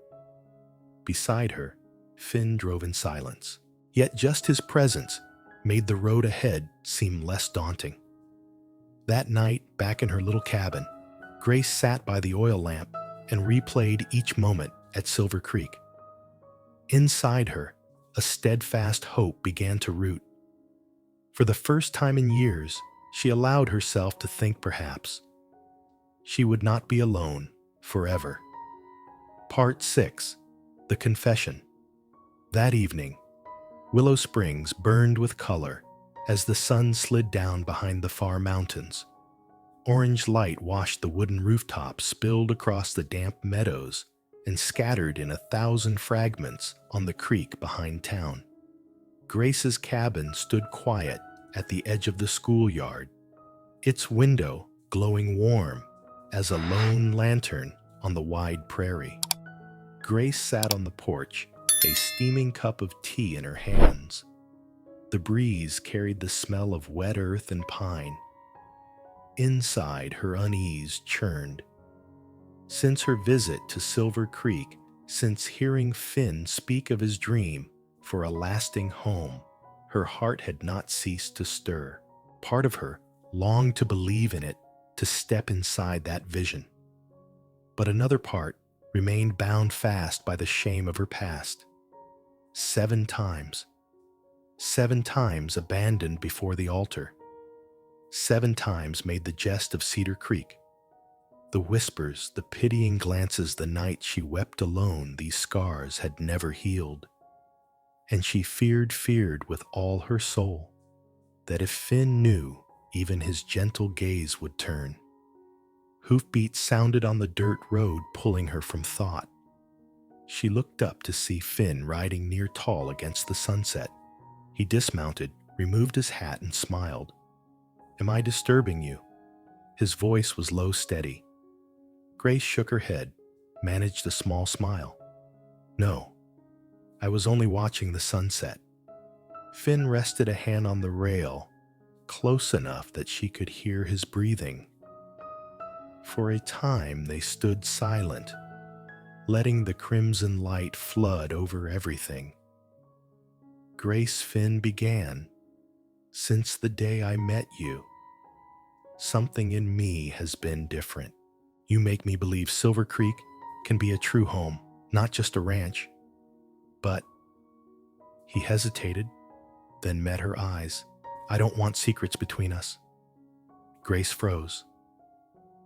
Beside her, Finn drove in silence, yet just his presence made the road ahead seem less daunting. That night, back in her little cabin, Grace sat by the oil lamp and replayed each moment at Silver Creek. Inside her, a steadfast hope began to root. For the first time in years, she allowed herself to think perhaps she would not be alone forever. Part 6. The Confession. That evening, Willow Springs burned with color as the sun slid down behind the far mountains. Orange light washed the wooden rooftops, spilled across the damp meadows, and scattered in 1,000 fragments on the creek behind town. Grace's cabin stood quiet at the edge of the schoolyard, its window glowing warm as a lone lantern on the wide prairie. Grace sat on the porch, a steaming cup of tea in her hands. The breeze carried the smell of wet earth and pine. Inside, her unease churned. Since her visit to Silver Creek, since hearing Finn speak of his dream for a lasting home, her heart had not ceased to stir. Part of her longed to believe in it, to step inside that vision. But another part remained bound fast by the shame of her past. 7 times abandoned before the altar. 7 times made the jest of Cedar Creek. The whispers, the pitying glances the night she wept alone, these scars had never healed. And she feared with all her soul that if Finn knew, even his gentle gaze would turn. Hoofbeats sounded on the dirt road, pulling her from thought. She looked up to see Finn riding near tall against the sunset. He dismounted, removed his hat, and smiled. "Am I disturbing you?" His voice was low, steady. Grace shook her head, managed a small smile. "No, I was only watching the sunset." Finn rested a hand on the rail, close enough that she could hear his breathing. For a time they stood silent, letting the crimson light flood over everything. Grace, Finn began, "Since the day I met you, something in me has been different. You make me believe Silver Creek can be a true home, not just a ranch." But he hesitated, then met her eyes. "I don't want secrets between us." Grace froze.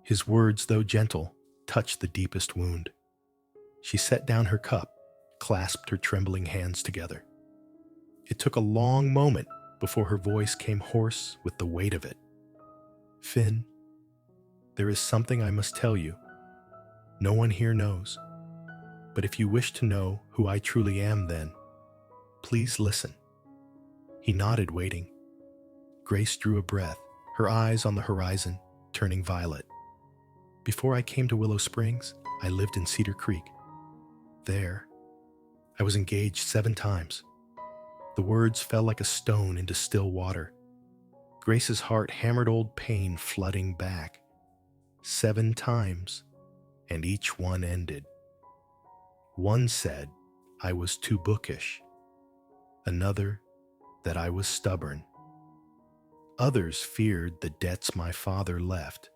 His words, though gentle, touched the deepest wound. She set down her cup, clasped her trembling hands together. It took a long moment before her voice came hoarse with the weight of it. "Finn, there is something I must tell you. No one here knows. But if you wish to know who I truly am, then please listen." He nodded, waiting. Grace drew a breath, her eyes on the horizon, turning violet. "Before I came to Willow Springs, I lived in Cedar Creek. There, I was engaged 7 times. The words fell like a stone into still water. Grace's heart hammered old pain flooding back. 7 times, and each one ended. One said I was too bookish. Another, that I was stubborn. Others feared the debts my father left.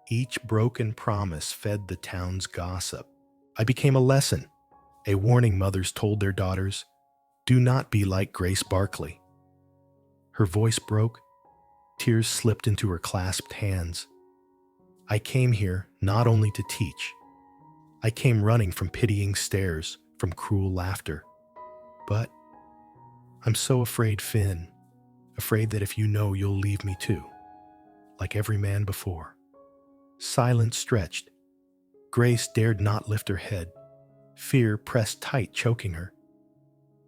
Each broken promise fed the town's gossip. I became a lesson, a warning mothers told their daughters, "Do not be like Grace Barkley." Her voice broke. Tears slipped into her clasped hands. "I came here not only to teach. I came running from pitying stares, from cruel laughter. But I'm so afraid, Finn, afraid that if you know, you'll leave me too, like every man before." Silence stretched. Grace dared not lift her head. Fear pressed tight, choking her.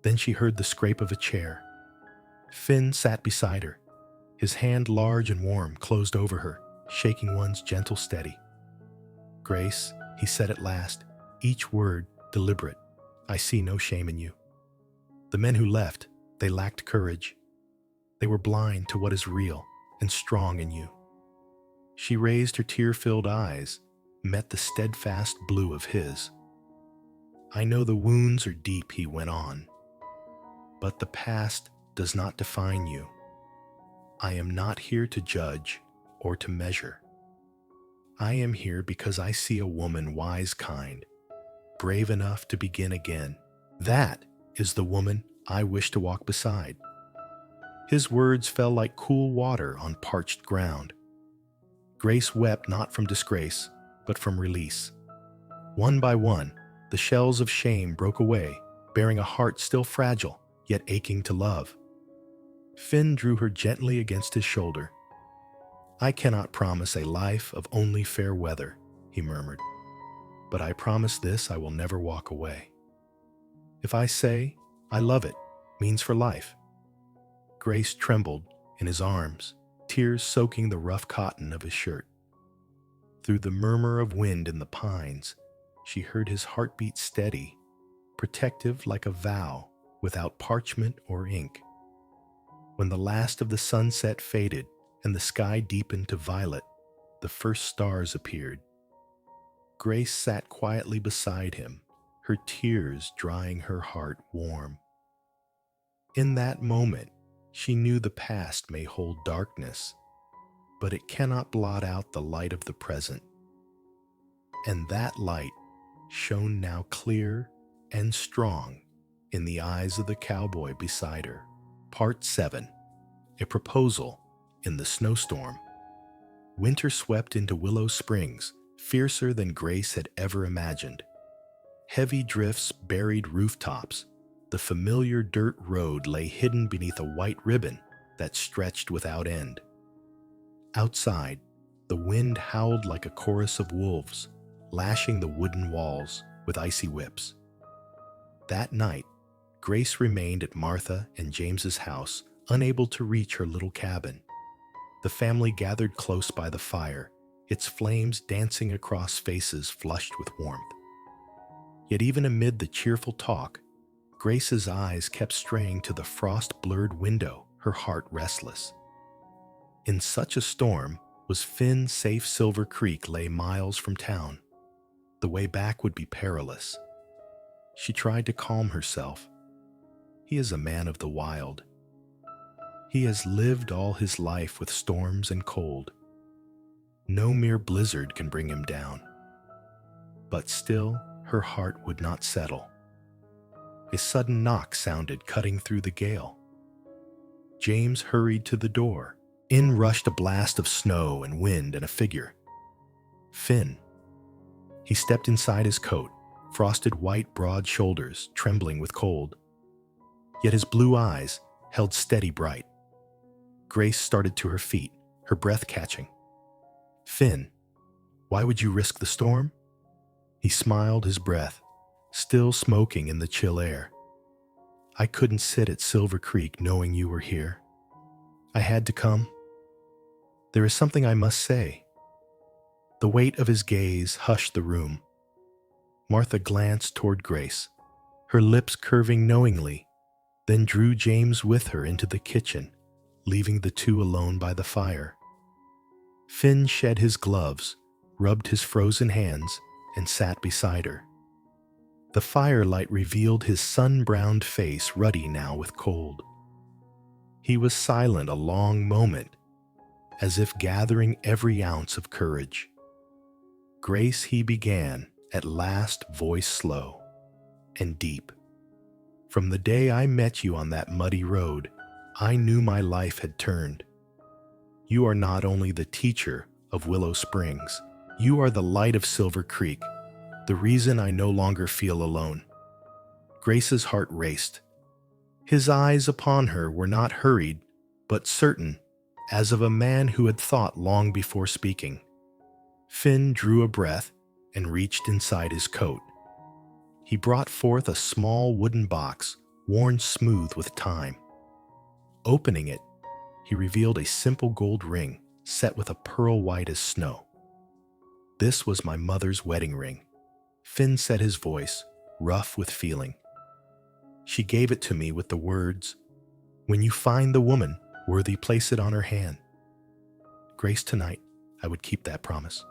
Then she heard the scrape of a chair. Finn sat beside her, his hand large and warm closed over her, shaking one's gentle steady. "Grace," he said at last, each word deliberate, "I see no shame in you. The men who left, they lacked courage. They were blind to what is real and strong in you." She raised her tear-filled eyes, met the steadfast blue of his. "I know the wounds are deep," he went on, "but the past does not define you. I am not here to judge or to measure. I am here because I see a woman wise, kind, brave enough to begin again. That is the woman I wish to walk beside." His words fell like cool water on parched ground. Grace wept not from disgrace, but from release. One by one, the shells of shame broke away, bearing a heart still fragile, yet aching to love. Finn drew her gently against his shoulder. "I cannot promise a life of only fair weather," he murmured, "but I promise this: I will never walk away. If I say I love it, means for life." Grace trembled in his arms, tears soaking the rough cotton of his shirt. Through the murmur of wind in the pines, she heard his heartbeat steady, protective like a vow, without parchment or ink. When the last of the sunset faded and the sky deepened to violet, the first stars appeared. Grace sat quietly beside him, her tears drying her heart warm. In that moment, she knew the past may hold darkness, but it cannot blot out the light of the present. And that light shone now clear and strong in the eyes of the cowboy beside her. Part 7. A Proposal in the Snowstorm. Winter swept into Willow Springs, fiercer than Grace had ever imagined. Heavy drifts buried rooftops. The familiar dirt road lay hidden beneath a white ribbon that stretched without end. Outside, the wind howled like a chorus of wolves, lashing the wooden walls with icy whips. That night, Grace remained at Martha and James's house, unable to reach her little cabin. The family gathered close by the fire, its flames dancing across faces flushed with warmth. Yet even amid the cheerful talk, Grace's eyes kept straying to the frost-blurred window, her heart restless. In such a storm was Finn safe Silver Creek lay miles from town. The way back would be perilous. She tried to calm herself. He is a man of the wild. He has lived all his life with storms and cold. No mere blizzard can bring him down. But still, her heart would not settle. A sudden knock sounded cutting through the gale. James hurried to the door. In rushed a blast of snow and wind and a figure. Finn. He stepped inside his coat, frosted white broad shoulders trembling with cold. Yet his blue eyes held steady bright. Grace started to her feet, her breath catching. Finn, why would you risk the storm? He smiled, his breath still smoking in the chill air. I couldn't sit at Silver Creek knowing you were here. I had to come. There is something I must say. The weight of his gaze hushed the room. Martha glanced toward Grace, her lips curving knowingly, then drew James with her into the kitchen, leaving the two alone by the fire. Finn shed his gloves, rubbed his frozen hands, and sat beside her. The firelight revealed his sun-browned face, ruddy now with cold. He was silent a long moment, as if gathering every ounce of courage. Grace, he began, at last, voice slow and deep. From the day I met you on that muddy road, I knew my life had turned. You are not only the teacher of Willow Springs, you are the light of Silver Creek, the reason I no longer feel alone. Grace's heart raced. His eyes upon her were not hurried, but certain, as of a man who had thought long before speaking. Finn drew a breath and reached inside his coat. He brought forth a small wooden box, worn smooth with time. Opening it, he revealed a simple gold ring set with a pearl white as snow. This was my mother's wedding ring. Finn said, his voice rough with feeling. She gave it to me with the words, "When you find the woman worthy, place it on her hand." Grace, tonight, I would keep that promise.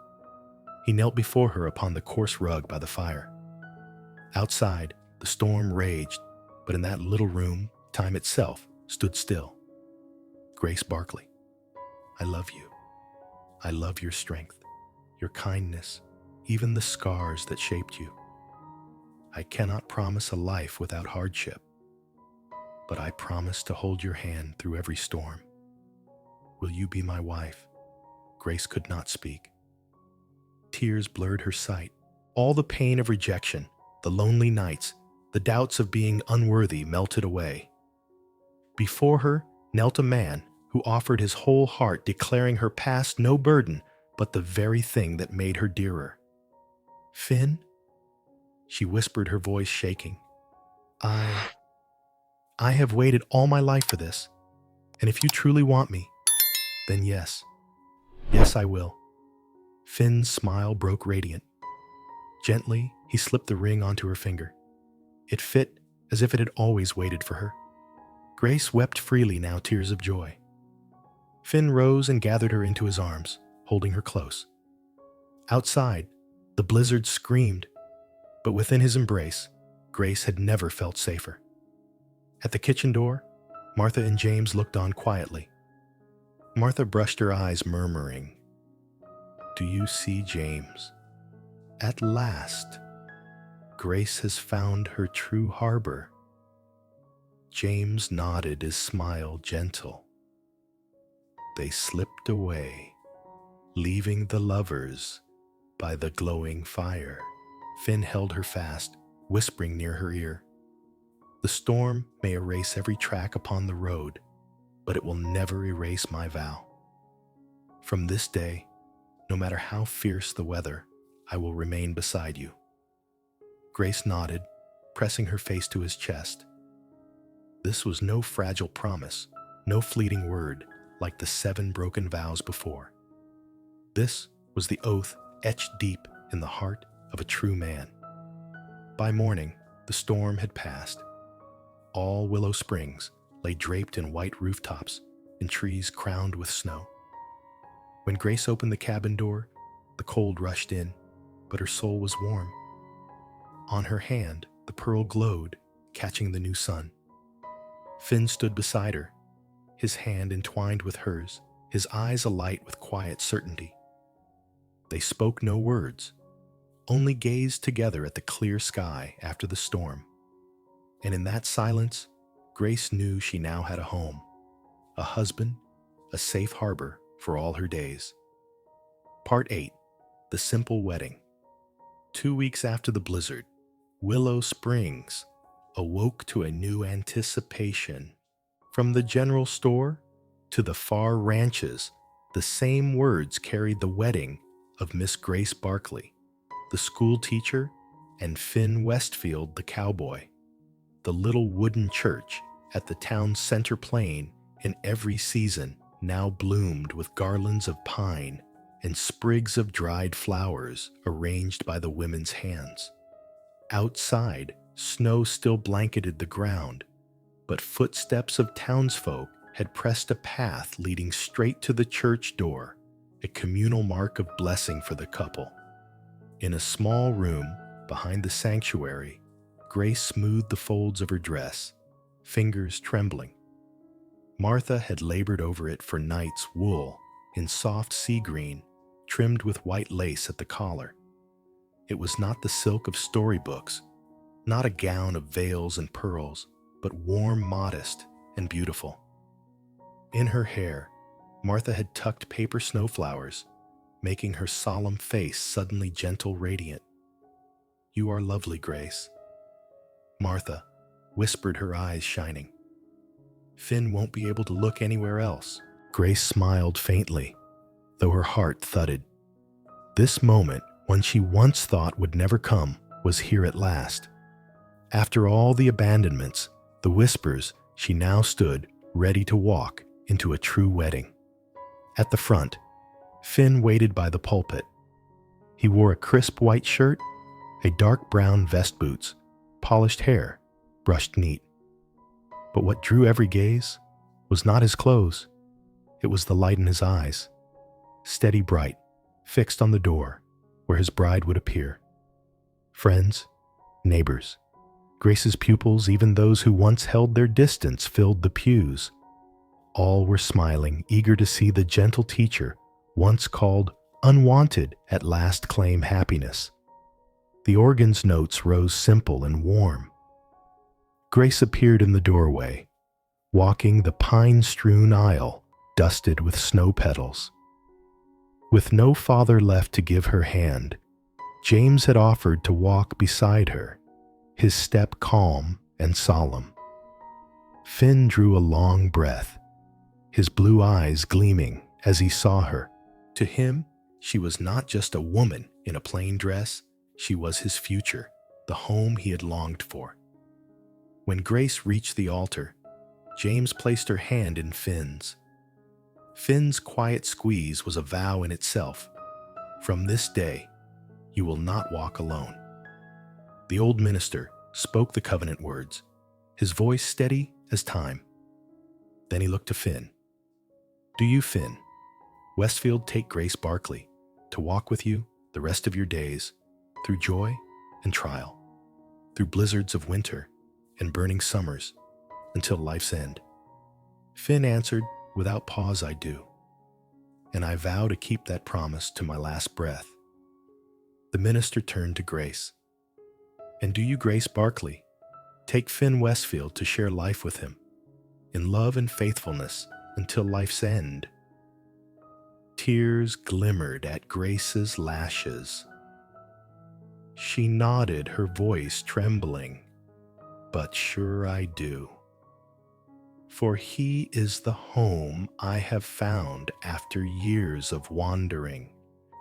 He knelt before her upon the coarse rug by the fire. Outside, the storm raged, but in that little room, time itself stood still. Grace Barkley, I love you. I love your strength, your kindness, even the scars that shaped you. I cannot promise a life without hardship, but I promise to hold your hand through every storm. Will you be my wife? Grace could not speak. Tears blurred her sight. All the pain of rejection, the lonely nights, the doubts of being unworthy melted away. Before her knelt a man who offered his whole heart, declaring her past no burden, but the very thing that made her dearer. Finn? She whispered, her voice shaking. I have waited all my life for this, and if you truly want me, then yes. Yes, I will. Finn's smile broke radiant. Gently, he slipped the ring onto her finger. It fit as if it had always waited for her. Grace wept freely now, tears of joy. Finn rose and gathered her into his arms, holding her close. Outside, the blizzard screamed, but within his embrace, Grace had never felt safer. At the kitchen door, Martha and James looked on quietly. Martha brushed her eyes, murmuring, "Do you see, James? At last, Grace has found her true harbor." James nodded, his smile gentle. They slipped away, leaving the lovers by the glowing fire. Finn held her fast, whispering near her ear, "The storm may erase every track upon the road, but it will never erase my vow. From this day, no matter how fierce the weather, I will remain beside you." Grace nodded, pressing her face to his chest. This was no fragile promise, no fleeting word like the 7 broken vows before. This was the oath etched deep in the heart of a true man. By morning, the storm had passed. All Willow Springs lay draped in white rooftops and trees crowned with snow. When Grace opened the cabin door, the cold rushed in, but her soul was warm. On her hand, the pearl glowed, catching the new sun. Finn stood beside her, his hand entwined with hers, his eyes alight with quiet certainty. They spoke no words, only gazed together at the clear sky after the storm. And in that silence, Grace knew she now had a home, a husband, a safe harbor for all her days. Part 8. The Simple Wedding. 2 weeks after the blizzard, Willow Springs awoke to a new anticipation. From the general store to the far ranches, the same words carried the wedding of Miss Grace Barkley, the school teacher, and Finn Westfield, the cowboy. The little wooden church at the town's center plain in every season now bloomed with garlands of pine and sprigs of dried flowers arranged by the women's hands. Outside, snow still blanketed the ground, but footsteps of townsfolk had pressed a path leading straight to the church door, a communal mark of blessing for the couple. In a small room behind the sanctuary, Grace smoothed the folds of her dress, fingers trembling. Martha had labored over it for nights, wool in soft sea green, trimmed with white lace at the collar. It was not the silk of storybooks, not a gown of veils and pearls, but warm, modest, and beautiful. In her hair, Martha had tucked paper snowflowers, making her solemn face suddenly gentle, radiant. "You are lovely, Grace," Martha whispered, her eyes shining. "Finn won't be able to look anywhere else." Grace smiled faintly, though her heart thudded. This moment, one she once thought would never come, was here at last. After all the abandonments, the whispers, she now stood ready to walk into a true wedding. At the front, Finn waited by the pulpit. He wore a crisp white shirt, a dark brown vest, boots, polished hair, brushed neat. But what drew every gaze was not his clothes. It was the light in his eyes, steady bright, fixed on the door where his bride would appear. Friends, neighbors, Grace's pupils, even those who once held their distance, filled the pews. All were smiling, eager to see the gentle teacher, once called unwanted, at last claim happiness. The organ's notes rose simple and warm. Grace appeared in the doorway, walking the pine-strewn aisle dusted with snow petals. With no father left to give her hand, James had offered to walk beside her, his step calm and solemn. Finn drew a long breath, his blue eyes gleaming as he saw her. To him, she was not just a woman in a plain dress, she was his future, the home he had longed for. When Grace reached the altar, James placed her hand in Finn's. Finn's quiet squeeze was a vow in itself. From this day, you will not walk alone. The old minister spoke the covenant words, his voice steady as time. Then he looked to Finn. Do you, Finn, Westfield, take Grace Barkley to walk with you the rest of your days through joy and trial, through blizzards of winter and burning summers until life's end? Finn answered, without pause, I do, and I vow to keep that promise to my last breath. The minister turned to Grace. And do you, Grace Barkley, take Finn Westfield to share life with him, in love and faithfulness until life's end? Tears glimmered at Grace's lashes. She nodded, her voice trembling. But sure I do. For he is the home I have found after years of wandering.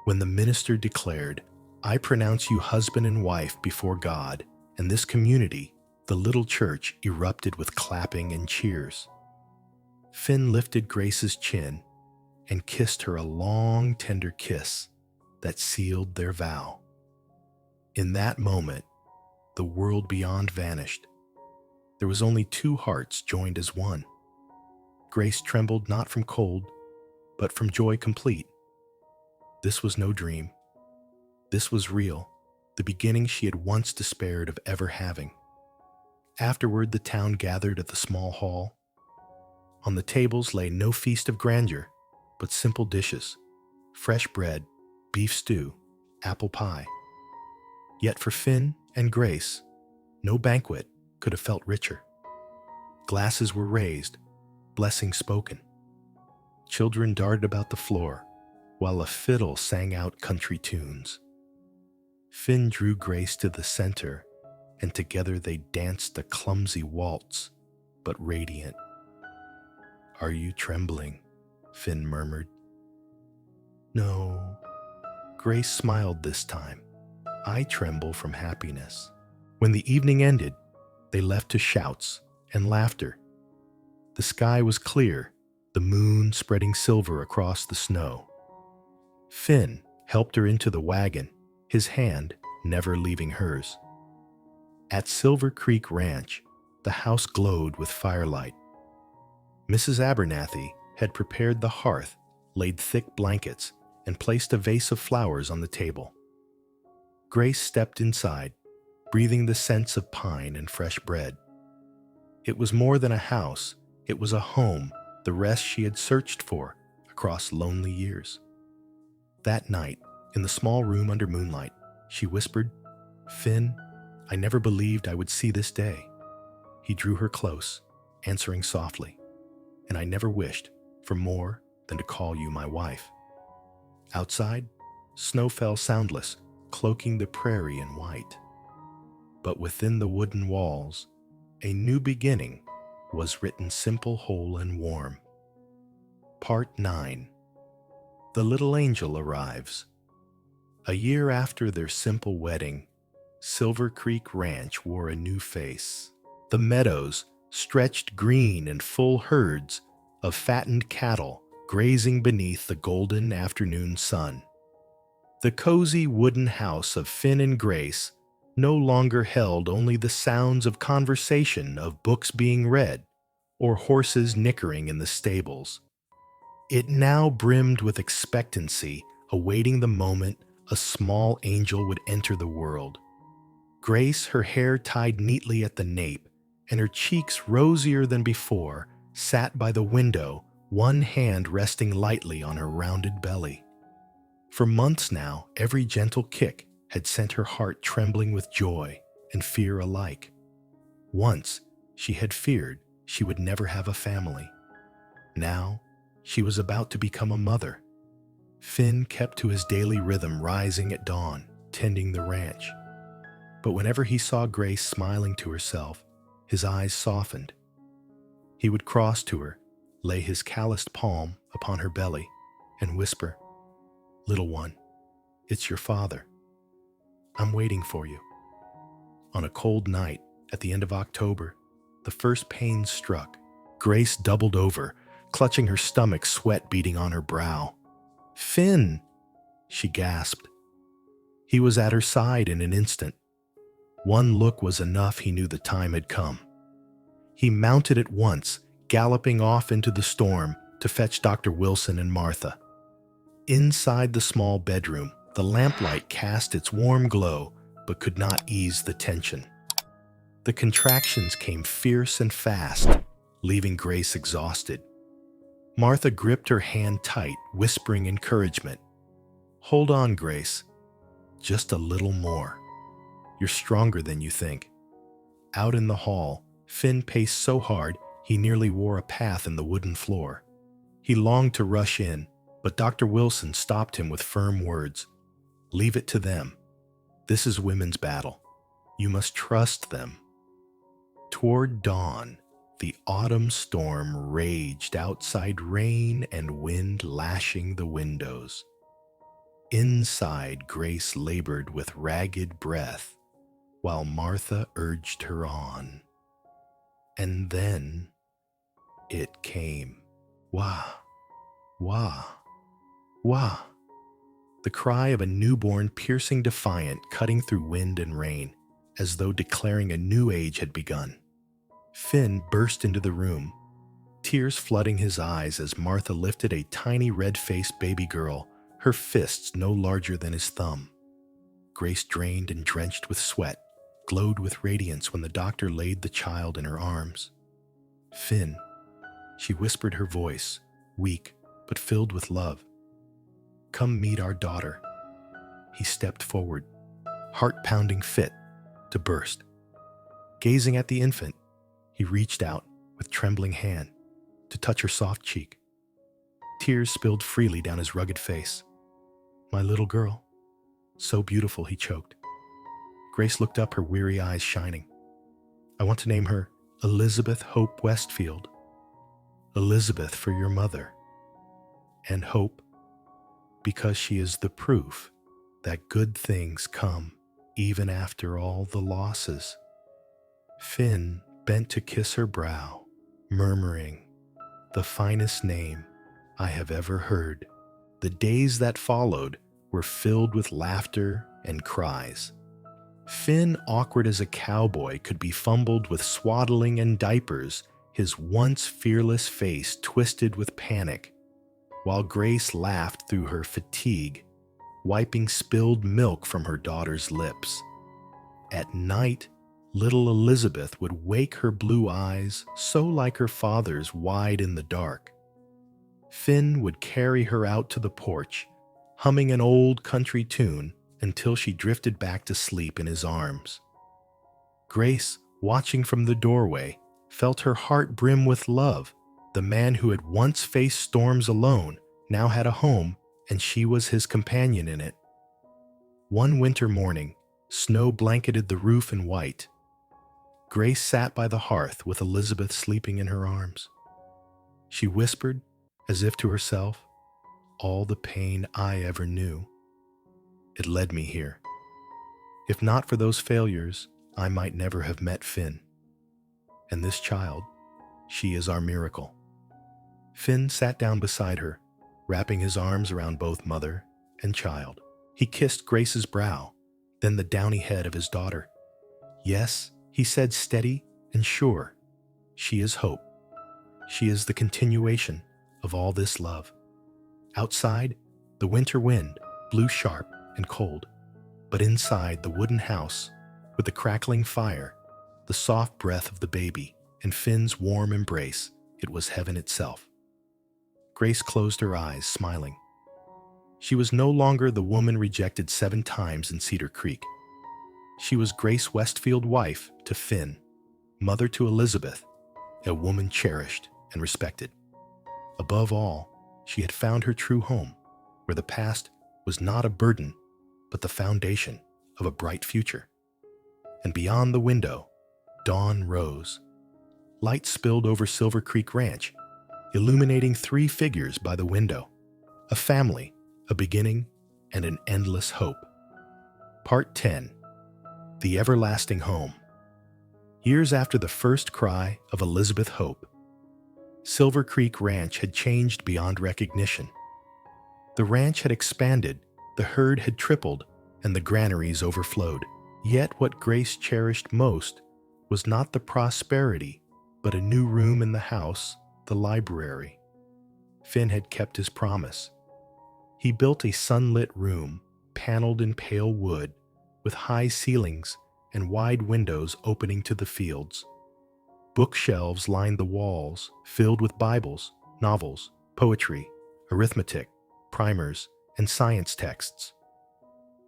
When the minister declared, I pronounce you husband and wife before God and this community, the little church erupted with clapping and cheers. Finn lifted Grace's chin and kissed her a long, tender kiss that sealed their vow. In that moment, the world beyond vanished. There was only two hearts joined as one. Grace trembled not from cold, but from joy complete. This was no dream. This was real, the beginning she had once despaired of ever having. Afterward, the town gathered at the small hall. On the tables lay no feast of grandeur, but simple dishes, fresh bread, beef stew, apple pie. Yet for Finn and Grace, no banquet could have felt richer. Glasses were raised, blessings spoken. Children darted about the floor, while a fiddle sang out country tunes. Finn drew Grace to the center, and together they danced a clumsy waltz, but radiant. Are you trembling? Finn murmured. No. Grace smiled this time. I tremble from happiness. When the evening ended, they left to shouts and laughter. The sky was clear, the moon spreading silver across the snow. Finn helped her into the wagon, his hand never leaving hers. At Silver Creek Ranch, the house glowed with firelight. Mrs. Abernathy had prepared the hearth, laid thick blankets, and placed a vase of flowers on the table. Grace stepped inside, breathing the scents of pine and fresh bread. It was more than a house, it was a home, the rest she had searched for across lonely years. That night, in the small room under moonlight, she whispered, Finn, I never believed I would see this day. He drew her close, answering softly, and I never wished for more than to call you my wife. Outside, snow fell soundless, cloaking the prairie in white. But within the wooden walls, a new beginning was written simple, whole, and warm. Part 9. The little angel arrives. A year after their simple wedding, Silver Creek Ranch wore a new face. The meadows stretched green in full herds of fattened cattle grazing beneath the golden afternoon sun. The cozy wooden house of Finn and Grace no longer held only the sounds of conversation, of books being read, or horses nickering in the stables. It now brimmed with expectancy, awaiting the moment a small angel would enter the world. Grace, her hair tied neatly at the nape, and her cheeks rosier than before, sat by the window, one hand resting lightly on her rounded belly. For months now, every gentle kick had sent her heart trembling with joy and fear alike. Once, she had feared she would never have a family. Now, she was about to become a mother. Finn kept to his daily rhythm, rising at dawn, tending the ranch. But whenever he saw Grace smiling to herself, his eyes softened. He would cross to her, lay his calloused palm upon her belly, and whisper, "Little one, it's your father. I'm waiting for you." On a cold night at the end of October, the first pain struck. Grace doubled over, clutching her stomach, sweat beading on her brow. "Finn!" she gasped. He was at her side in an instant. One look was enough. He knew the time had come. He mounted at once, galloping off into the storm to fetch Dr. Wilson and Martha. Inside the small bedroom, the lamplight cast its warm glow but could not ease the tension. The contractions came fierce and fast, leaving Grace exhausted. Martha gripped her hand tight, whispering encouragement. "Hold on, Grace. Just a little more. You're stronger than you think." Out in the hall, Finn paced so hard he nearly wore a path in the wooden floor. He longed to rush in, but Dr. Wilson stopped him with firm words. "Leave it to them. This is women's battle. You must trust them." Toward dawn, the autumn storm raged outside, rain and wind lashing the windows. Inside, Grace labored with ragged breath, while Martha urged her on. And then it came. Wah, wah, wah. The cry of a newborn piercing defiant, cutting through wind and rain, as though declaring a new age had begun. Finn burst into the room, tears flooding his eyes as Martha lifted a tiny red-faced baby girl, her fists no larger than his thumb. Grace, drained and drenched with sweat, glowed with radiance when the doctor laid the child in her arms. "Finn," she whispered, her voice weak but filled with love. "Come meet our daughter." He stepped forward, heart pounding fit to burst. Gazing at the infant, he reached out with trembling hand to touch her soft cheek. Tears spilled freely down his rugged face. "My little girl, so beautiful," he choked. Grace looked up, her weary eyes shining. "I want to name her Elizabeth Hope Westfield. Elizabeth for your mother. And Hope, because she is the proof that good things come even after all the losses." Finn bent to kiss her brow, murmuring, "The finest name I have ever heard." The days that followed were filled with laughter and cries. Finn, awkward as a cowboy, could be fumbled with swaddling and diapers, his once fearless face twisted with panic, while Grace laughed through her fatigue, wiping spilled milk from her daughter's lips. At night, little Elizabeth would wake, her blue eyes so like her father's, wide in the dark. Finn would carry her out to the porch, humming an old country tune until she drifted back to sleep in his arms. Grace, watching from the doorway, felt her heart brim with love. The man who had once faced storms alone now had a home, and she was his companion in it. One winter morning, snow blanketed the roof in white. Grace sat by the hearth with Elizabeth sleeping in her arms. She whispered, as if to herself, "All the pain I ever knew. It led me here. If not for those failures, I might never have met Finn. And this child, she is our miracle." Finn sat down beside her, wrapping his arms around both mother and child. He kissed Grace's brow, then the downy head of his daughter. "Yes," he said, steady and sure, "she is hope. She is the continuation of all this love." Outside, the winter wind blew sharp and cold, but inside the wooden house, with the crackling fire, the soft breath of the baby, and Finn's warm embrace, it was heaven itself. Grace closed her eyes, smiling. She was no longer the woman rejected 7 times in Cedar Creek. She was Grace Westfield, wife to Finn, mother to Elizabeth, a woman cherished and respected. Above all, she had found her true home, where the past was not a burden, but the foundation of a bright future. And beyond the window, dawn rose. Light spilled over Silver Creek Ranch, illuminating 3 figures by the window: a family, a beginning, and an endless hope. Part 10. The Everlasting Home. Years after the first cry of Elizabeth Hope, Silver Creek Ranch had changed beyond recognition. The ranch had expanded, the herd had tripled, and the granaries overflowed. Yet what Grace cherished most was not the prosperity, but a new room in the house the library. Finn had kept his promise. He built a sunlit room, paneled in pale wood, with high ceilings and wide windows opening to the fields. Bookshelves lined the walls, filled with Bibles, novels, poetry, arithmetic, primers, and science texts.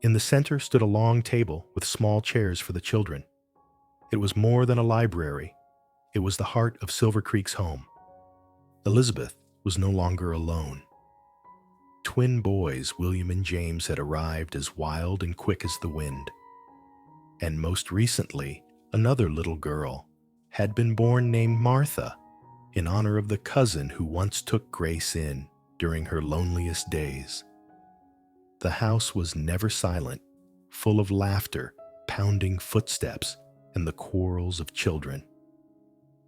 In the center stood a long table with small chairs for the children. It was more than a library. It was the heart of Silver Creek's home. Elizabeth was no longer alone. Twin boys, William and James, had arrived as wild and quick as the wind. And most recently, another little girl had been born named Martha, in honor of the cousin who once took Grace in during her loneliest days. The house was never silent, full of laughter, pounding footsteps, and the quarrels of children.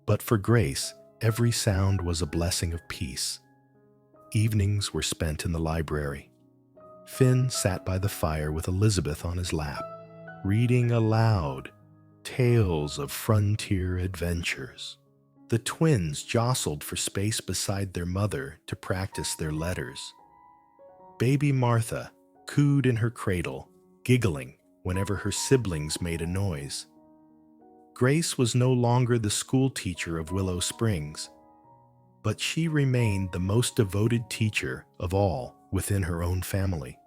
But for Grace, every sound was a blessing of peace. Evenings were spent in the library. Finn sat by the fire with Elizabeth on his lap, reading aloud tales of frontier adventures. The twins jostled for space beside their mother to practice their letters. Baby Martha cooed in her cradle, giggling whenever her siblings made a noise. Grace was no longer the school teacher of Willow Springs, but she remained the most devoted teacher of all within her own family.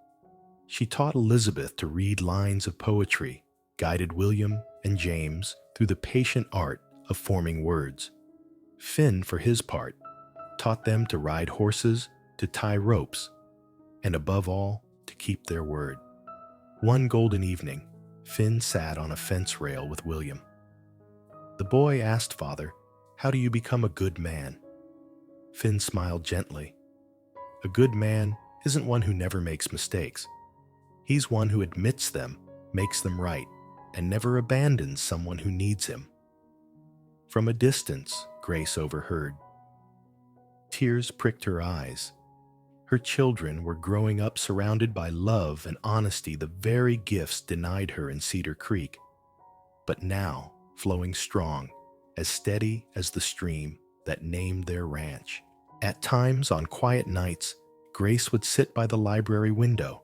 She taught Elizabeth to read lines of poetry, guided William and James through the patient art of forming words. Finn, for his part, taught them to ride horses, to tie ropes, and above all, to keep their word. One golden evening, Finn sat on a fence rail with William. The boy asked Father, "How do you become a good man?" Finn smiled gently. A good man isn't one who never makes mistakes. He's one who admits them, makes them right, and never abandons someone who needs him. From a distance, Grace overheard. Tears pricked her eyes. Her children were growing up surrounded by love and honesty, the very gifts denied her in Cedar Creek. But now, flowing strong, as steady as the stream that named their ranch. At times, on quiet nights, Grace would sit by the library window,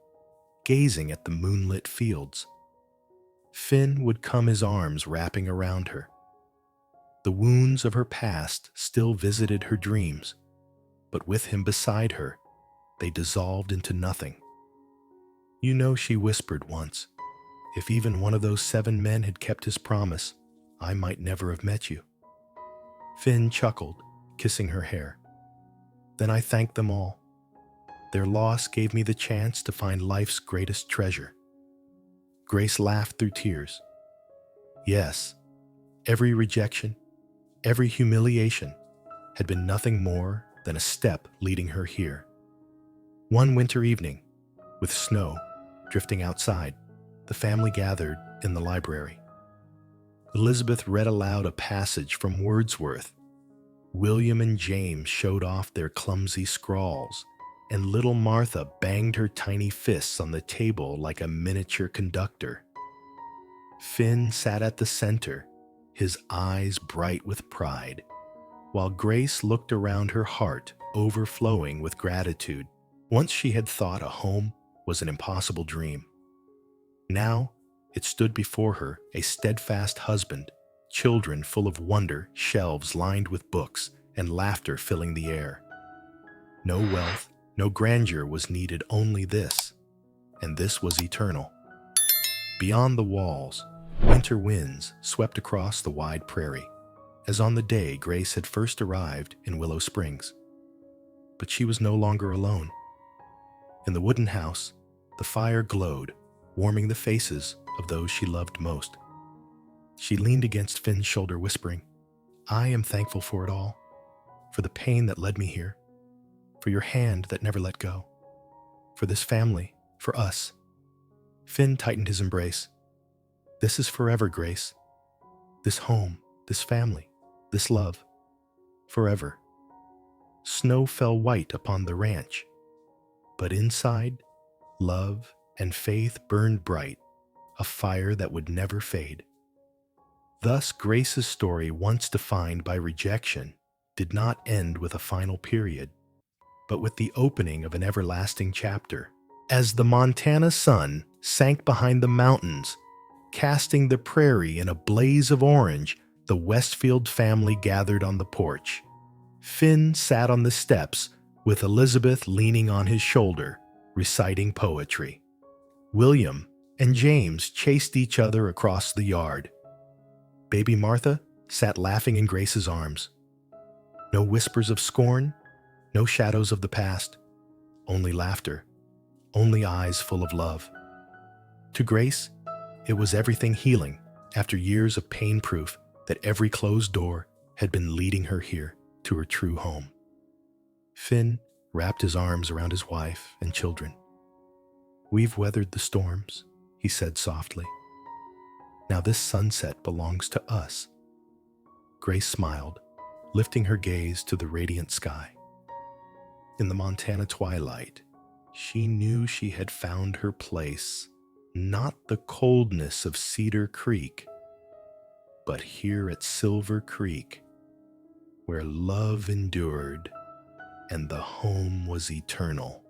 gazing at the moonlit fields. Finn would come, his arms wrapping around her. The wounds of her past still visited her dreams, but with him beside her, they dissolved into nothing. "You know," she whispered once, "if even one of those 7 men had kept his promise, I might never have met you." Finn chuckled, kissing her hair. "Then I thanked them all. Their loss gave me the chance to find life's greatest treasure." Grace laughed through tears. Yes, every rejection, every humiliation had been nothing more than a step leading her here. One winter evening, with snow drifting outside, the family gathered in the library. Elizabeth read aloud a passage from Wordsworth. William and James showed off their clumsy scrawls, and little Martha banged her tiny fists on the table like a miniature conductor. Finn sat at the center, his eyes bright with pride, while Grace looked around, her heart overflowing with gratitude. Once she had thought a home was an impossible dream. Now it stood before her, a steadfast husband, children full of wonder, shelves lined with books, and laughter filling the air. No wealth, no grandeur was needed, only this, and this was eternal. Beyond the walls, winter winds swept across the wide prairie, as on the day Grace had first arrived in Willow Springs. But she was no longer alone. In the wooden house, the fire glowed, warming the faces of those she loved most. She leaned against Finn's shoulder, whispering, "I am thankful for it all, for the pain that led me here, for your hand that never let go, for this family, for us." Finn tightened his embrace. "This is forever, Grace. This home, this family, this love. Forever." Snow fell white upon the ranch, but inside, love and faith burned bright, a fire that would never fade. Thus Grace's story, once defined by rejection, did not end with a final period, but with the opening of an everlasting chapter. As the Montana sun sank behind the mountains, casting the prairie in a blaze of orange, the Westfield family gathered on the porch. Finn sat on the steps with Elizabeth leaning on his shoulder, reciting poetry. William and James chased each other across the yard. Baby Martha sat laughing in Grace's arms. No whispers of scorn, no shadows of the past, only laughter, only eyes full of love. To Grace, it was everything healing after years of pain-proof that every closed door had been leading her here to her true home. Finn wrapped his arms around his wife and children. "We've weathered the storms," he said softly. "Now this sunset belongs to us." Grace smiled, lifting her gaze to the radiant sky. In the Montana twilight, she knew she had found her place, not the coldness of Cedar Creek, but here at Silver Creek, where love endured and the home was eternal.